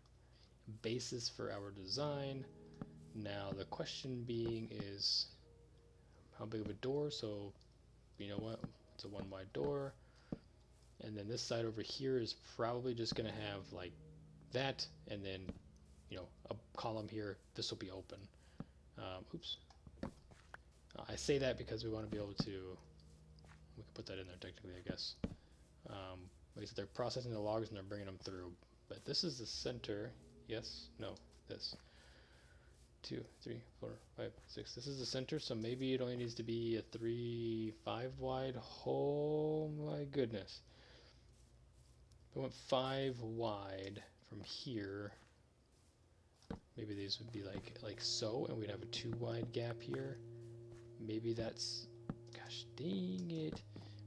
basis for our design. Now, the question being is, how big of a door? So, you know what? It's a 1 wide door. And then this side over here is probably just going to have like that, and then, you know, a column here. This will be open. Oops. I say that because we want to be able to, we can put that in there technically, I guess. Like I said, they're processing the logs and they're bringing them through. But this is the center. Yes? No. This. 2, 3, 4, 5, 6. This is the center, so maybe it only needs to be a 3, 5 wide. Oh my goodness. If I went 5 wide from here, maybe these would be like so, and we'd have a 2 wide gap here. Maybe that's, gosh dang it.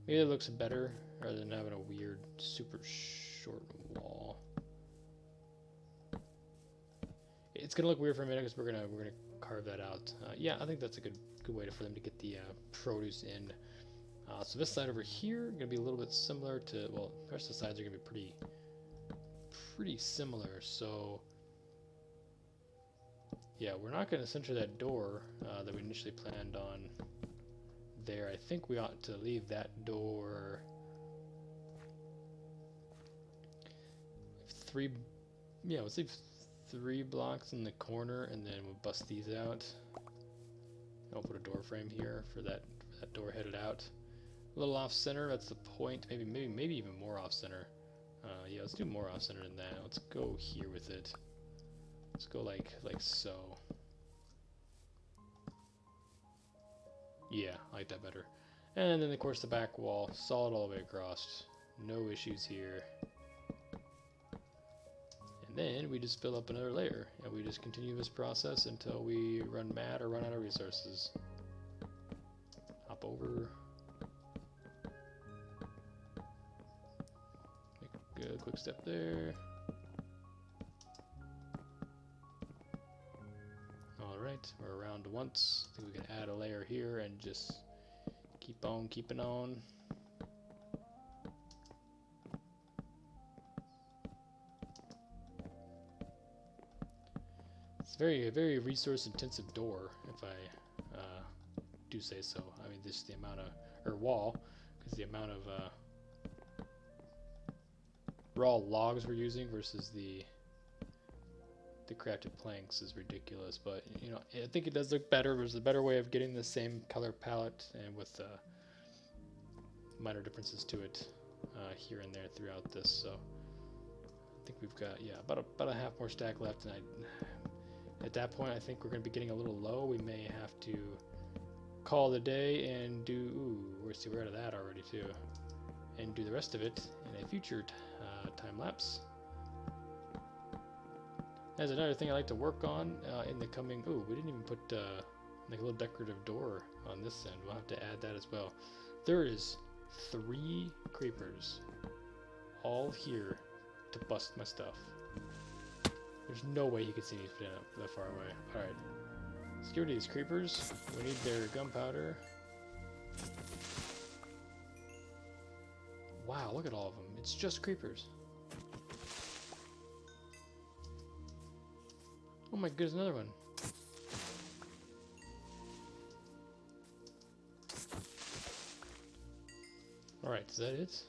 Maybe it looks better rather than having a weird super short wall. It's gonna look weird for a minute because we're gonna carve that out. Yeah, I think that's a good way for them to get the produce in. So this side over here gonna be a little bit similar to, well, the rest of the sides are gonna be pretty similar. So yeah, we're not gonna center that door that we initially planned on there. I think we ought to leave that door 3. Yeah, let's leave 3 blocks in the corner, and then we'll bust these out. I'll put a door frame here for that door headed out. A little off center. That's the point. Maybe even more off center. Yeah, let's do more off center than that. Let's go here with it. Let's go like so. Yeah, I like that better. And then of course the back wall, solid all the way across. No issues here. And then we just fill up another layer, and we just continue this process until we run mad or run out of resources. Hop over. Make a quick step there. Alright, we're around once. I think we can add a layer here and just keep on keeping on. It's a very resource intensive door, if I do say so. I mean, this is the amount of, or wall, because the amount of raw logs we're using versus the crafted planks is ridiculous. But you know, I think it does look better. There's a better way of getting the same color palette and with minor differences to it here and there throughout this. So I think we've got, yeah, about a half more stack left, and at that point I think we're going to be getting a little low. We may have to call the day and do, ooh, we're out of that already too, and do the rest of it in a future time lapse. There's another thing I like to work on in the coming, ooh, we didn't even put like a little decorative door on this end. We'll have to add that as well. There is 3 creepers all here to bust my stuff. There's no way he could see me that far away. Alright. Let's get rid of these creepers. We need their gunpowder. Wow, look at all of them. It's just creepers. Oh my goodness, another one. Alright, is that it?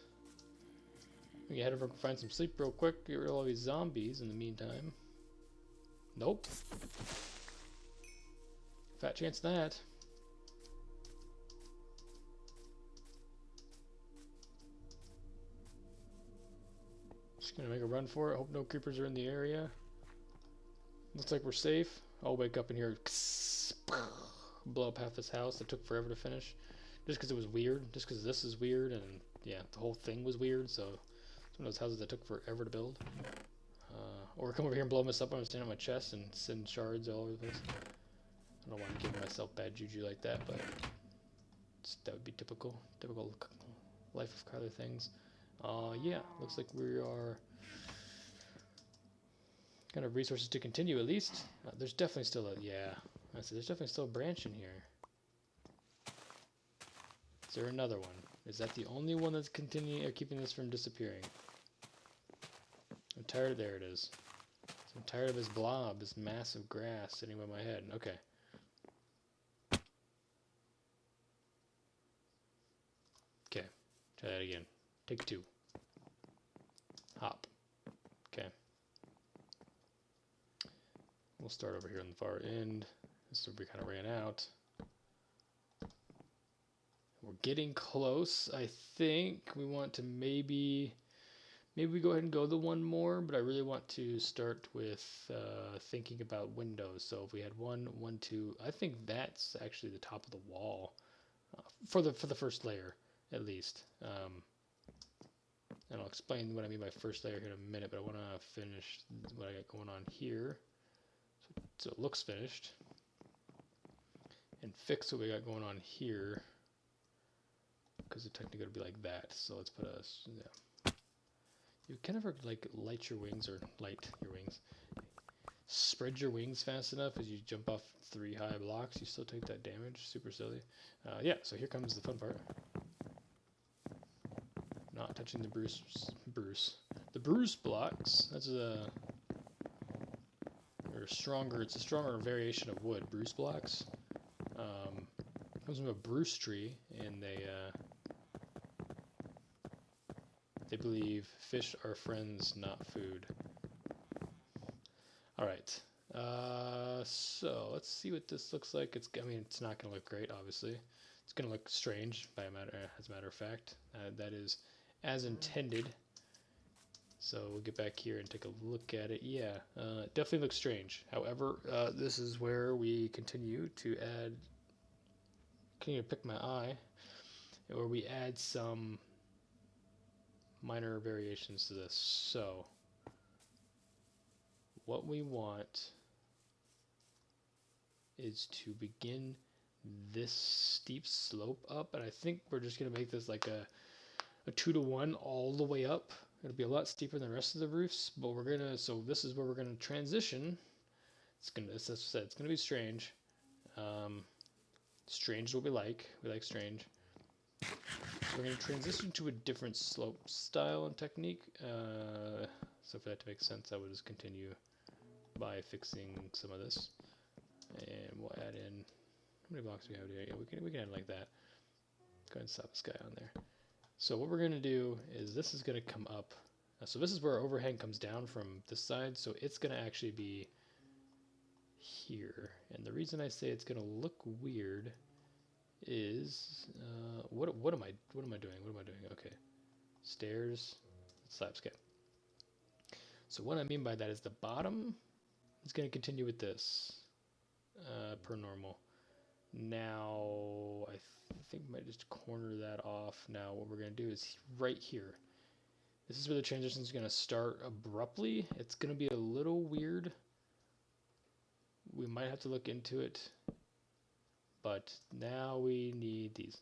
We head over and find some sleep real quick, get rid of all these zombies in the meantime. Nope. Fat chance of that. Just gonna make a run for it. Hope no creepers are in the area. Looks like we're safe. I'll wake up in here, blow up half this house that took forever to finish. Just because it was weird. Just because this is weird, and yeah, the whole thing was weird, so it's one of those houses that took forever to build. Or come over here and blow this up when I'm standing on my chest and send shards all over the place. I don't want to give myself bad juju like that, but that would be typical life of Kyler things. Yeah, looks like we are kind of resources to continue at least. There's definitely still a, yeah, I said there's definitely still a branch in here. Is there another one? Is that the only one that's continuing or keeping this from disappearing? I'm tired. There it is. So I'm tired of this blob, this mass of grass sitting by my head. Okay. Okay. Try that again. Take 2. Hop. Okay. We'll start over here on the far end. This we kind of ran out. We're getting close. I think we want to maybe we go ahead and go the one more, but I really want to start with thinking about windows. So if we had 1, 1, 2, I think that's actually the top of the wall for the first layer at least. And I'll explain what I mean by first layer here in a minute, but I want to finish what I got going on here, so it looks finished, and fix what we got going on here, because it's technically going to be like that. So let's put a, yeah. You can never like light your wings, or light your wings, spread your wings fast enough as you jump off 3 high blocks, you still take that damage. Super silly. Yeah, so here comes the fun part. Not touching the the Bruce blocks. That's a, or stronger. It's a stronger variation of wood. Bruce blocks. Comes from a Bruce tree, and they believe fish are friends, not food. All right. So let's see what this looks like. I mean, it's not going to look great, obviously. It's going to look strange as a matter of fact. That is as intended. So we'll get back here and take a look at it. Yeah, it definitely looks strange. However, this is where we continue to pick my eye, where we add some minor variations to this. So what we want is to begin this steep slope up, and I think we're just going to make this like a 2-to-1 all the way up. It'll be a lot steeper than the rest of the roofs, but so this is where we're gonna transition. As I said, it's gonna be strange. Strange is what we like. We like strange. So we're gonna transition to a different slope style and technique. So for that to make sense, I will just continue by fixing some of this, and we'll add in. How many blocks do we have here? Yeah, we can add like that. Go ahead and slap this guy on there. So what we're going to do is this is going to come up. So this is where our overhang comes down from this side. So it's going to actually be here. And the reason I say it's going to look weird is what am I doing? Okay, stairs, slabs. Okay. So what I mean by that is the bottom is going to continue with this per normal. Now I think I might just corner that off. Now what we're going to do is right here. This is where the transition is going to start abruptly. It's going to be a little weird. We might have to look into it. But now we need these.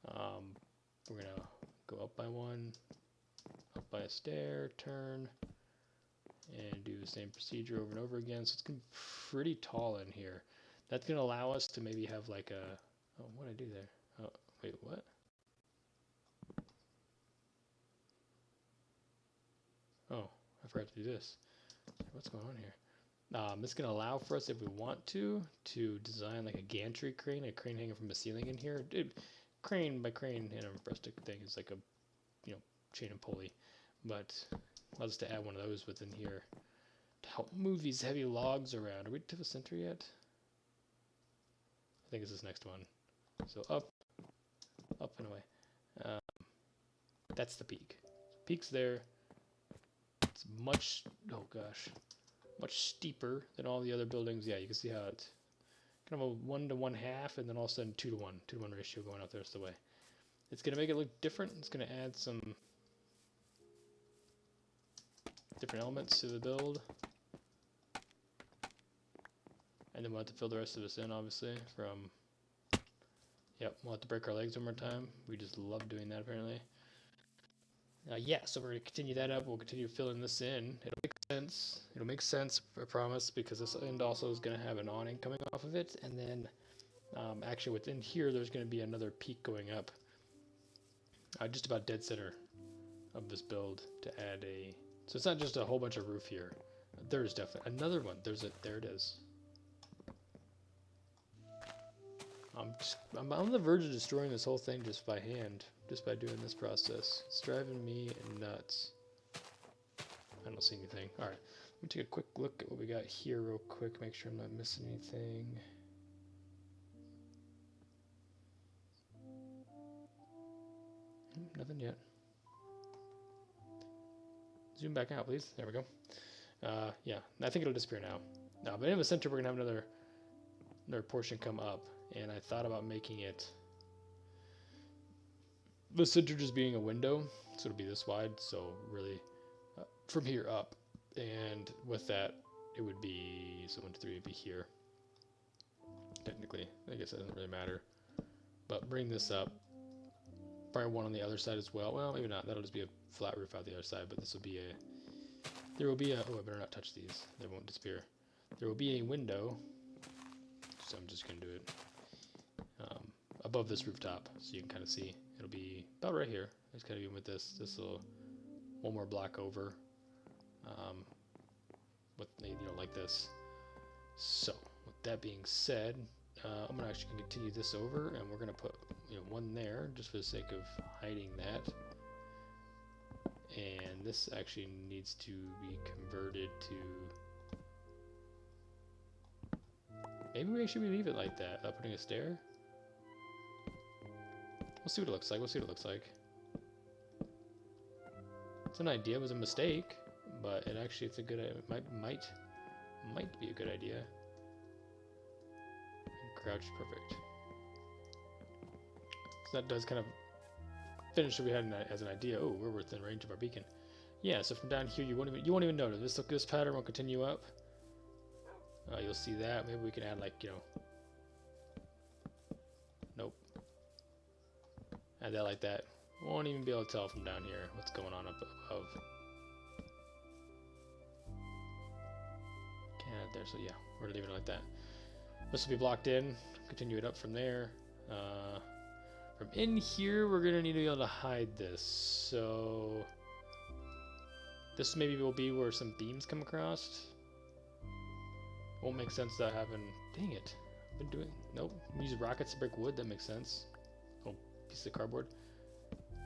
We're going to go up by one, up by a stair, turn, and do the same procedure over and over again. So it's going to be pretty tall in here. That's going to allow us to maybe have like a... Oh, what did I do there? Oh, wait, what? Oh, I forgot to do this. What's going on here? It's going to allow for us, if we want to design like a gantry crane, a crane hanging from the ceiling in here. Crane by crane in a rustic thing is like a, chain and pulley. But I'll just add one of those within here to help move these heavy logs around. Are we to the center yet? I think it's this next one. So up and away. That's the peak. Peak's there. It's much steeper than all the other buildings. Yeah, you can see how it's kind of a 1 to 1/2, and then all of a sudden 2 to 1 ratio going out the rest of the way. It's going to make it look different. It's going to add some different elements to the build. And then we'll have to fill the rest of this in, obviously, from... Yep, we'll have to break our legs one more time. We just love doing that, apparently. Yeah, so we're going to continue that up. We'll continue filling this in. It'll make sense. It'll make sense, I promise, because this end also is going to have an awning coming off of it. And then, actually, within here, there's going to be another peak going up. Just about dead center of this build to add a... So it's not just a whole bunch of roof here. There's definitely another one. There it is. I'm on the verge of destroying this whole thing just by hand, just by doing this process. It's driving me nuts. I don't see anything. All right, let me take a quick look at what we got here real quick, make sure I'm not missing anything. Nothing yet. Zoom back out, please. There we go. Yeah, I think it'll disappear now. But in the center, we're gonna have another portion come up, and I thought about making it the center just being a window, so it'll be this wide. So really, from here up, and with that, it would be 1, 2, 3. It'd be here. Technically, I guess it doesn't really matter. But bring this up. Probably one on the other side as well. Well, maybe not. That'll just be a flat roof out the other side. But this will be a. There will be a. Oh, I better not touch these. They won't disappear. There will be a window. So I'm just gonna do it above this rooftop, so you can kind of see. It'll be about right here. It's kind of even with this little one more block over, with like this. So with that being said, I'm gonna actually continue this over, and we're gonna put one there just for the sake of hiding that. And this actually needs to be converted to. Maybe we should leave it like that without putting a stair. We'll see what it looks like. We'll see what it looks like. It's an idea. It was a mistake, but it actually it's a good. It might be a good idea. And crouch, perfect. So that does kind of finish what we had as an idea. Oh, we're within range of our beacon. Yeah. So from down here, you won't even notice this pattern will continue up. You'll see that. Maybe we can add like Nope. Add that like that. Won't even be able to tell from down here what's going on up above. Can't add there, so yeah, we're leaving it like that. This will be blocked in. Continue it up from there. From in here, we're gonna need to be able to hide this. So this maybe will be where some beams come across. Won't make sense that having. Dang it! I've been doing. Nope. Use rockets to break wood. That makes sense. Oh, piece of cardboard.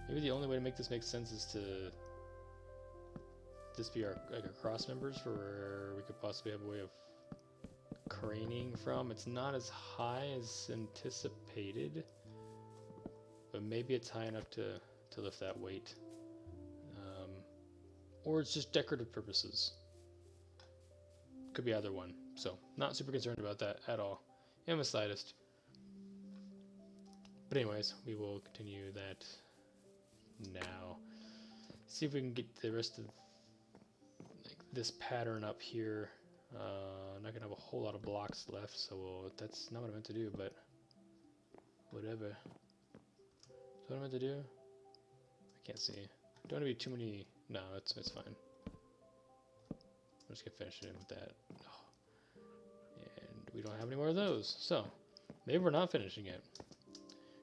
Maybe the only way to make this make sense is to this be our cross members for where we could possibly have a way of craning from. It's not as high as anticipated, but maybe it's high enough to lift that weight. Or it's just decorative purposes. Could be either one. So not super concerned about that at all. In the slightest. But anyways, we will continue that now. See if we can get the rest of like this pattern up here. I'm not gonna have a whole lot of blocks left, so that's not what I meant to do, but whatever. Is what I meant to do? I can't see. Don't want to be too many. No, it's fine. I'm just gonna finish it in with that. Oh. And we don't have any more of those, so maybe we're not finishing it.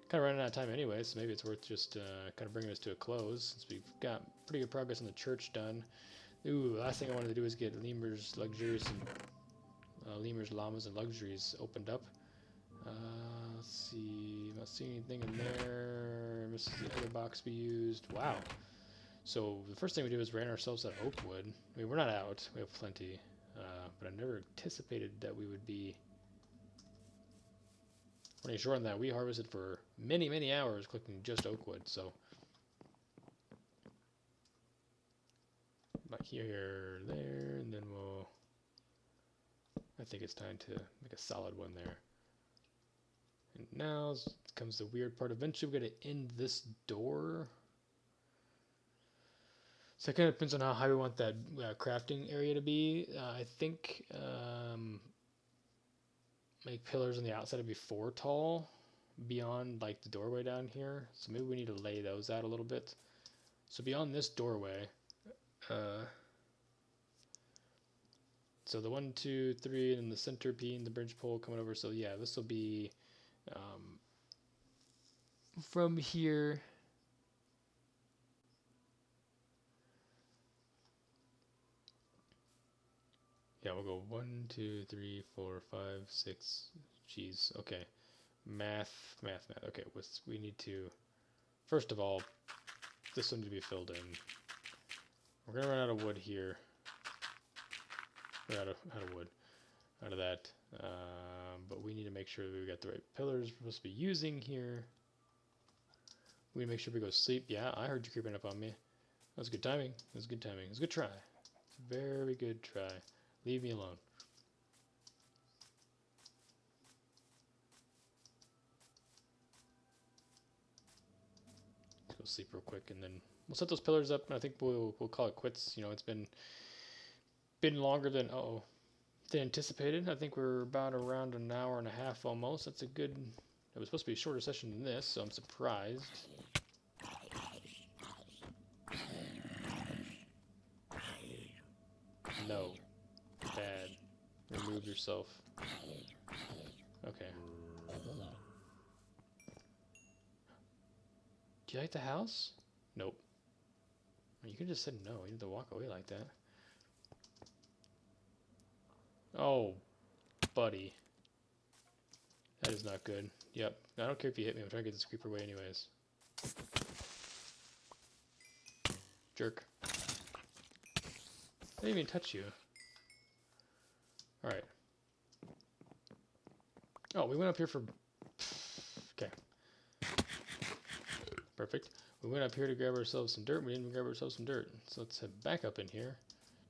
Kind of running out of time anyway, so maybe it's worth just kind of bringing this to a close since we've got pretty good progress on the church done. Ooh, last thing I wanted to do is get Lemur's Luxuries and Lemur's Llamas and Luxuries opened up. Let's see, I'm not seeing anything in there. This is the other box we used. Wow. So the first thing we did was ran ourselves out of oak wood. I mean, we're not out. We have plenty. But I never anticipated that we would be running short on that. We harvested for many, many hours collecting just oak wood. So back here, there, and then we'll... I think it's time to make a solid one there. And now comes the weird part. Eventually we're going to end this door. So it kind of depends on how high we want that crafting area to be. I think make pillars on the outside to be 4 tall beyond like the doorway down here. So maybe we need to lay those out a little bit. So beyond this doorway, so the 1, 2, 3, and the center being the bridge pole coming over. So yeah, this will be from here. Yeah, we'll go 1, 2, 3, 4, 5, 6. Jeez. Okay. Math. Okay, we need to, first of all, this one to be filled in. We're gonna run out of wood here. We're out of wood. Out of that. But we need to make sure that we got the right pillars we're supposed to be using here. We need to make sure we go sleep. Yeah, I heard you creeping up on me. That was good timing. That was good timing. It was a good try. Very good try. Leave me alone. Let's go sleep real quick, and then we'll set those pillars up, and I think we'll call it quits. You know, it's been longer than anticipated. I think we're about around an hour and a half almost. That's a good. It was supposed to be a shorter session than this, so I'm surprised. No. Bad. Remove yourself. Okay. Do you like the house? Nope. You could have just said no. You didn't have to walk away like that. Oh, buddy. That is not good. Yep. I don't care if you hit me. I'm trying to get this creeper away anyways. Jerk. I didn't even touch you. Alright. Oh, we went up here for... Okay. Perfect. We went up here to grab ourselves some dirt. We didn't even grab ourselves some dirt. So let's head back up in here.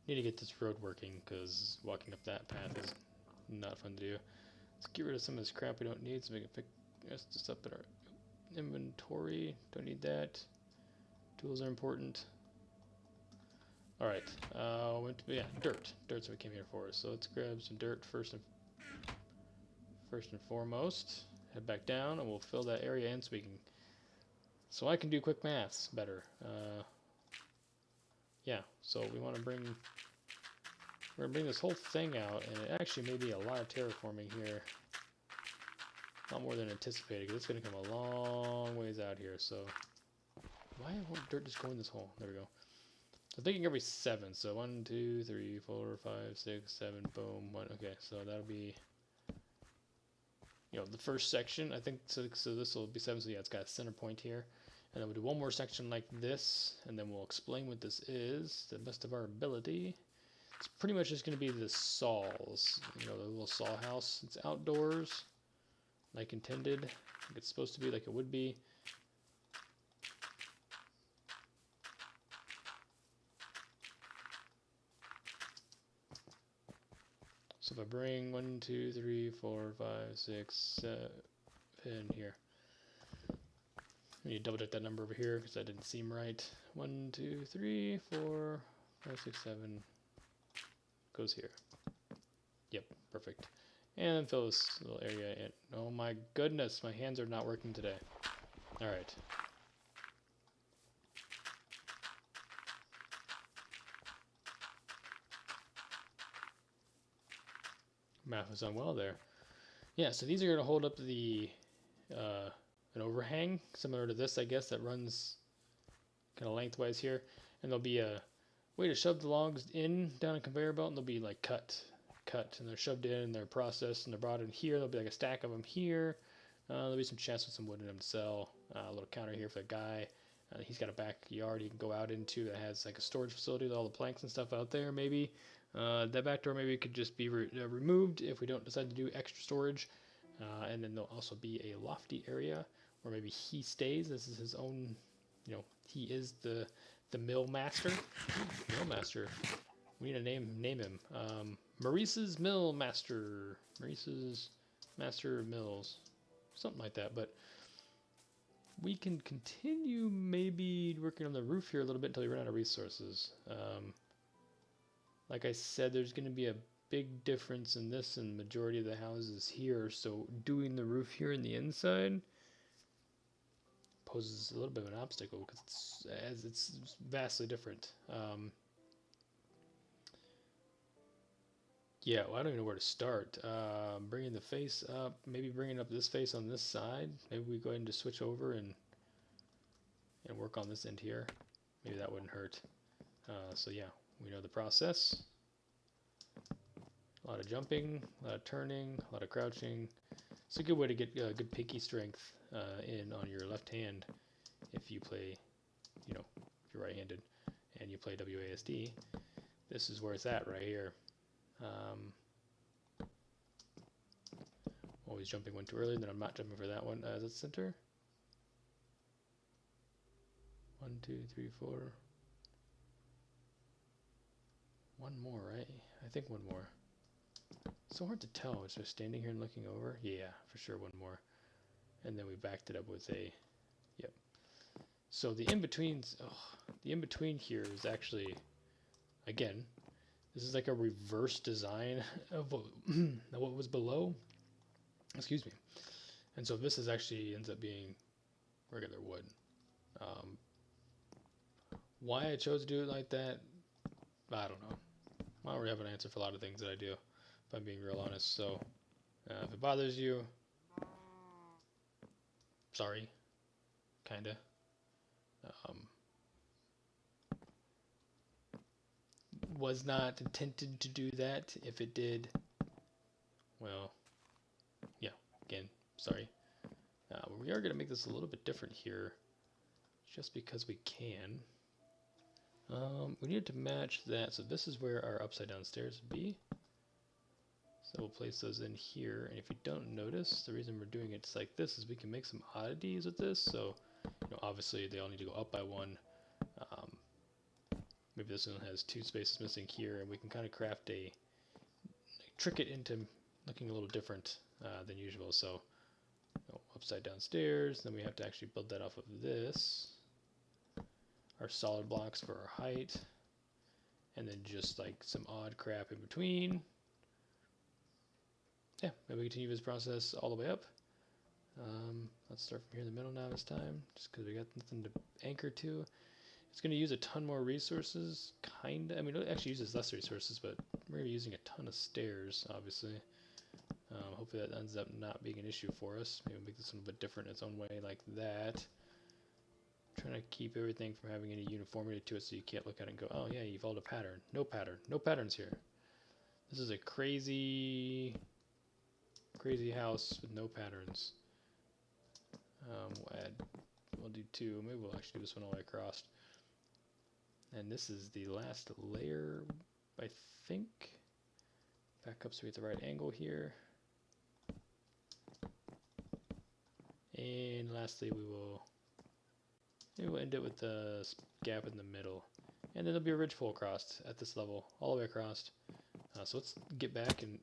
Need to get this road working because walking up that path is not fun to do. Let's get rid of some of this crap we don't need so we can pick this up in our inventory. Don't need that. Tools are important. Alright, yeah, dirt. Dirt's what we came here for. So let's grab some dirt first and foremost. Head back down and we'll fill that area in so I can do quick maths better. Yeah, so we're gonna bring this whole thing out, and it actually may be a lot of terraforming here. A lot more than anticipated, because it's gonna come a long ways out here, so why won't dirt just go in this hole? There we go. I'm thinking every 7, so 1, 2, 3, 4, 5, 6, 7, boom, 1. Okay, so that'll be, the first section. I think so this will be 7, so yeah, it's got a center point here. And then we'll do one more section like this, and then we'll explain what this is to the best of our ability. It's pretty much just going to be the saws, the little saw house. It's outdoors, like intended. Like it's supposed to be, like it would be. So if I bring 1, 2, 3, 4, 5, 6, 7 here. I need to double check that number over here because that didn't seem right. 1, 2, 3, 4, 5, 6, 7 goes here. Yep, perfect. And then fill this little area in. Oh my goodness, my hands are not working today. Alright. Math was done well there. Yeah, so these are going to hold up the an overhang, similar to this, I guess, that runs kind of lengthwise here. And there'll be a way to shove the logs in down a conveyor belt, and they'll be like cut, and they're shoved in, and they're processed, and they're brought in here. There'll be like a stack of them here. There'll be some chests with some wood in them to sell. A little counter here for the guy. He's got a backyard he can go out into that has like a storage facility with all the planks and stuff out there, maybe. That back door maybe could just be removed if we don't decide to do extra storage. And then there'll also be a lofty area where maybe he stays. This is his own, he is the mill master. Mill master. We need to name him. Maurice's Mill Master. Maurice's Master of Mills. Something like that. But we can continue maybe working on the roof here a little bit until we run out of resources. Like I said, there's going to be a big difference in this and the majority of the houses here. So doing the roof here in the inside poses a little bit of an obstacle because it's vastly different. Yeah, well, I don't even know where to start. Bringing the face up, maybe bringing up this face on this side. Maybe we go ahead and just switch over and work on this end here. Maybe that wouldn't hurt. So yeah, we know the process. A lot of jumping, a lot of turning, a lot of crouching. It's a good way to get good pinky strength in on your left hand if you play, if you're right-handed and you play WASD. This is where it's at right here. Always jumping one too early, then I'm not jumping for that one. Is it center? 1, 2, 3, 4. One more, right? I think one more. It's so hard to tell. It's just standing here and looking over. Yeah, for sure one more. And then we backed it up with a, yep. So the in-betweens, the in-between here is actually, again, this is like a reverse design of what was below. Excuse me. And so this is actually ends up being regular wood. Why I chose to do it like that, I don't know. I don't really have an answer for a lot of things that I do, if I'm being real honest. So if it bothers you, sorry, kinda. Was not intended to do that. If it did, well, yeah, again, sorry. We are going to make this a little bit different here, just because we can. We need to match that, so this is where our upside down stairs would be. So we'll place those in here, and if you don't notice, the reason we're doing it like this is we can make some oddities with this. So obviously they all need to go up by one. Maybe this one has 2 spaces missing here, and we can kind of craft trick it into looking a little different than usual. So upside down stairs, then we have to actually build that off of this. Our solid blocks for our height, and then just like some odd crap in between. Yeah, maybe we continue this process all the way up. Let's start from here in the middle now this time, just because we got nothing to anchor to. It's going to use a ton more resources, kinda. I mean, it actually uses less resources, but we're going to be using a ton of stairs, obviously. Hopefully that ends up not being an issue for us. Maybe make this a little bit different in its own way, like that. Trying to keep everything from having any uniformity to it, so you can't look at it and go, oh yeah, you followed a pattern. No pattern. No patterns here. This is a crazy house with no patterns. We'll do 2. Maybe we'll actually do this one all the way across. And this is the last layer, I think. Back up so we get the right angle here. And lastly, we'll end it with the gap in the middle. And then there'll be a ridge pull across at this level, all the way across. So let's get back and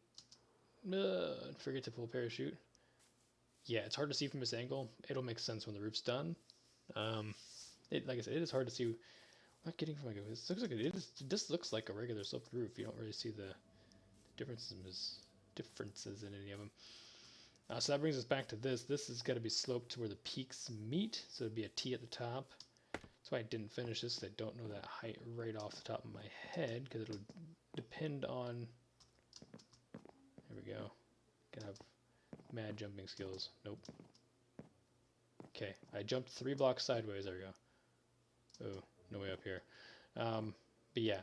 forget to pull parachute. Yeah, it's hard to see from this angle. It'll make sense when the roof's done. Like I said, it is hard to see. I'm not getting from this looks like it just looks like a regular sloped roof. You don't really see the differences in any of them. So that brings us back to this. This has got to be sloped to where the peaks meet, so it'd be a T at the top. That's why I didn't finish this. I don't know that height right off the top of my head, because it'll depend on. There we go. Gonna have mad jumping skills. Nope. Okay, I jumped 3 blocks sideways. There we go. Oh, no way up here. But yeah,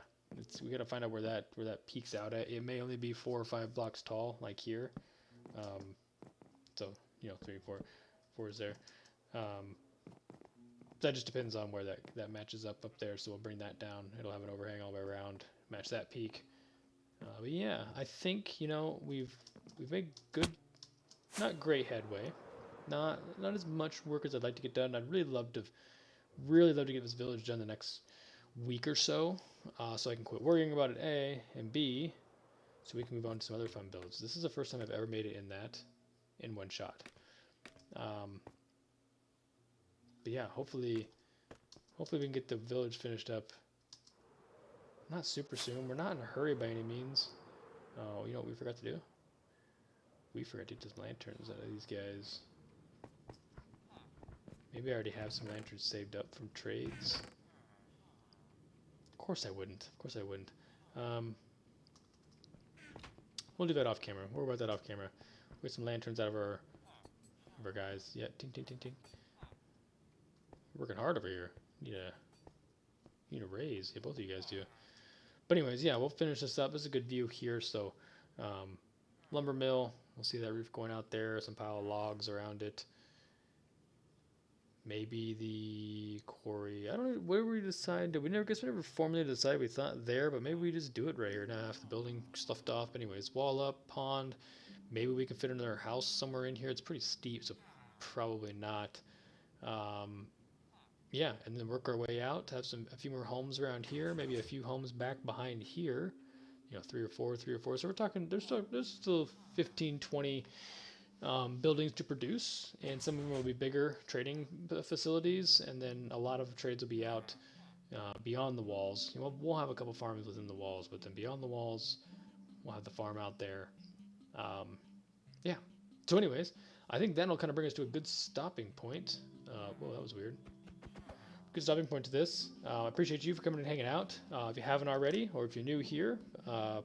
we gotta find out where that peaks out at. It may only be 4 or 5 blocks tall, like here. So 3, 4, 4 is there. That just depends on where that matches up there. So we'll bring that down. It'll have an overhang all the way around, match that peak. But yeah, I think we've made good, not great headway. Not as much work as I'd like to get done. I'd really love to get this village done the next week or so, so I can quit worrying about it, A, and B, so we can move on to some other fun builds. This is the first time I've ever made it in one shot. But yeah, hopefully we can get the village finished up. Not super soon. We're not in a hurry by any means. Oh, you know what we forgot to do? We forgot to get some lanterns out of these guys. Maybe I already have some lanterns saved up from trades. Of course I wouldn't. We'll do that off camera. We'll worry about that off camera. We get some lanterns out of our guys. Yeah, ting ting ting ting. We're working hard over here. Need a raise. Yeah, both of you guys do. But anyways, yeah, we'll finish this up. This is a good view here. So, lumber mill. We'll see that roof going out there. Some pile of logs around it. Maybe the quarry. I don't know where we decide. We never formally decided. We thought there, but maybe we just do it right here now. If the building stuffed off, anyways, wall up, pond. Maybe we can fit another house somewhere in here. It's pretty steep, so probably not. Yeah, and then work our way out. Have a few more homes around here. Maybe a few homes back behind here. 3 or 4. So we're talking. There's still 15, 20. Buildings to produce, and some of them will be bigger trading facilities, and then a lot of trades will be out beyond the walls. We'll have a couple farms within the walls, but then beyond the walls, we'll have the farm out there. Yeah. So anyways, I think that'll kind of bring us to a good stopping point. Whoa, that was weird. Good stopping point to this. I appreciate you for coming and hanging out. If you haven't already, or if you're new here, on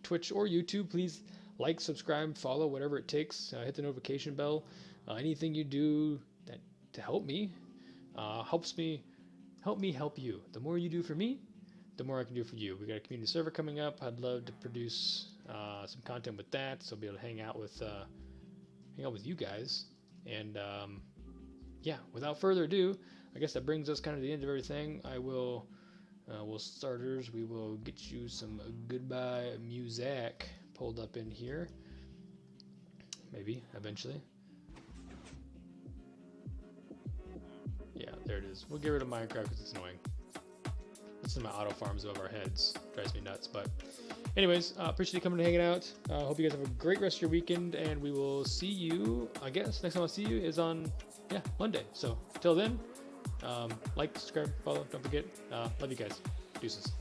Twitch or YouTube, please like, subscribe, follow, whatever it takes. Hit the notification bell. Anything you do to help me helps me help you. The more you do for me, the more I can do for you. We got a community server coming up. I'd love to produce some content with that, so I'll be able to hang out with you guys. And yeah, without further ado, I guess that brings us kind of to the end of everything. We will get you some goodbye music pulled up in here, maybe eventually. is. We'll get rid of Minecraft because it's annoying. Listen to my auto farms above our heads. Drives me nuts. But anyways, appreciate you coming and hanging out. Hope you guys have a great rest of your weekend, and we will see you, I guess, next time I'll see you is on, Monday. So, till then, like, subscribe, follow, don't forget. Love you guys. Deuces.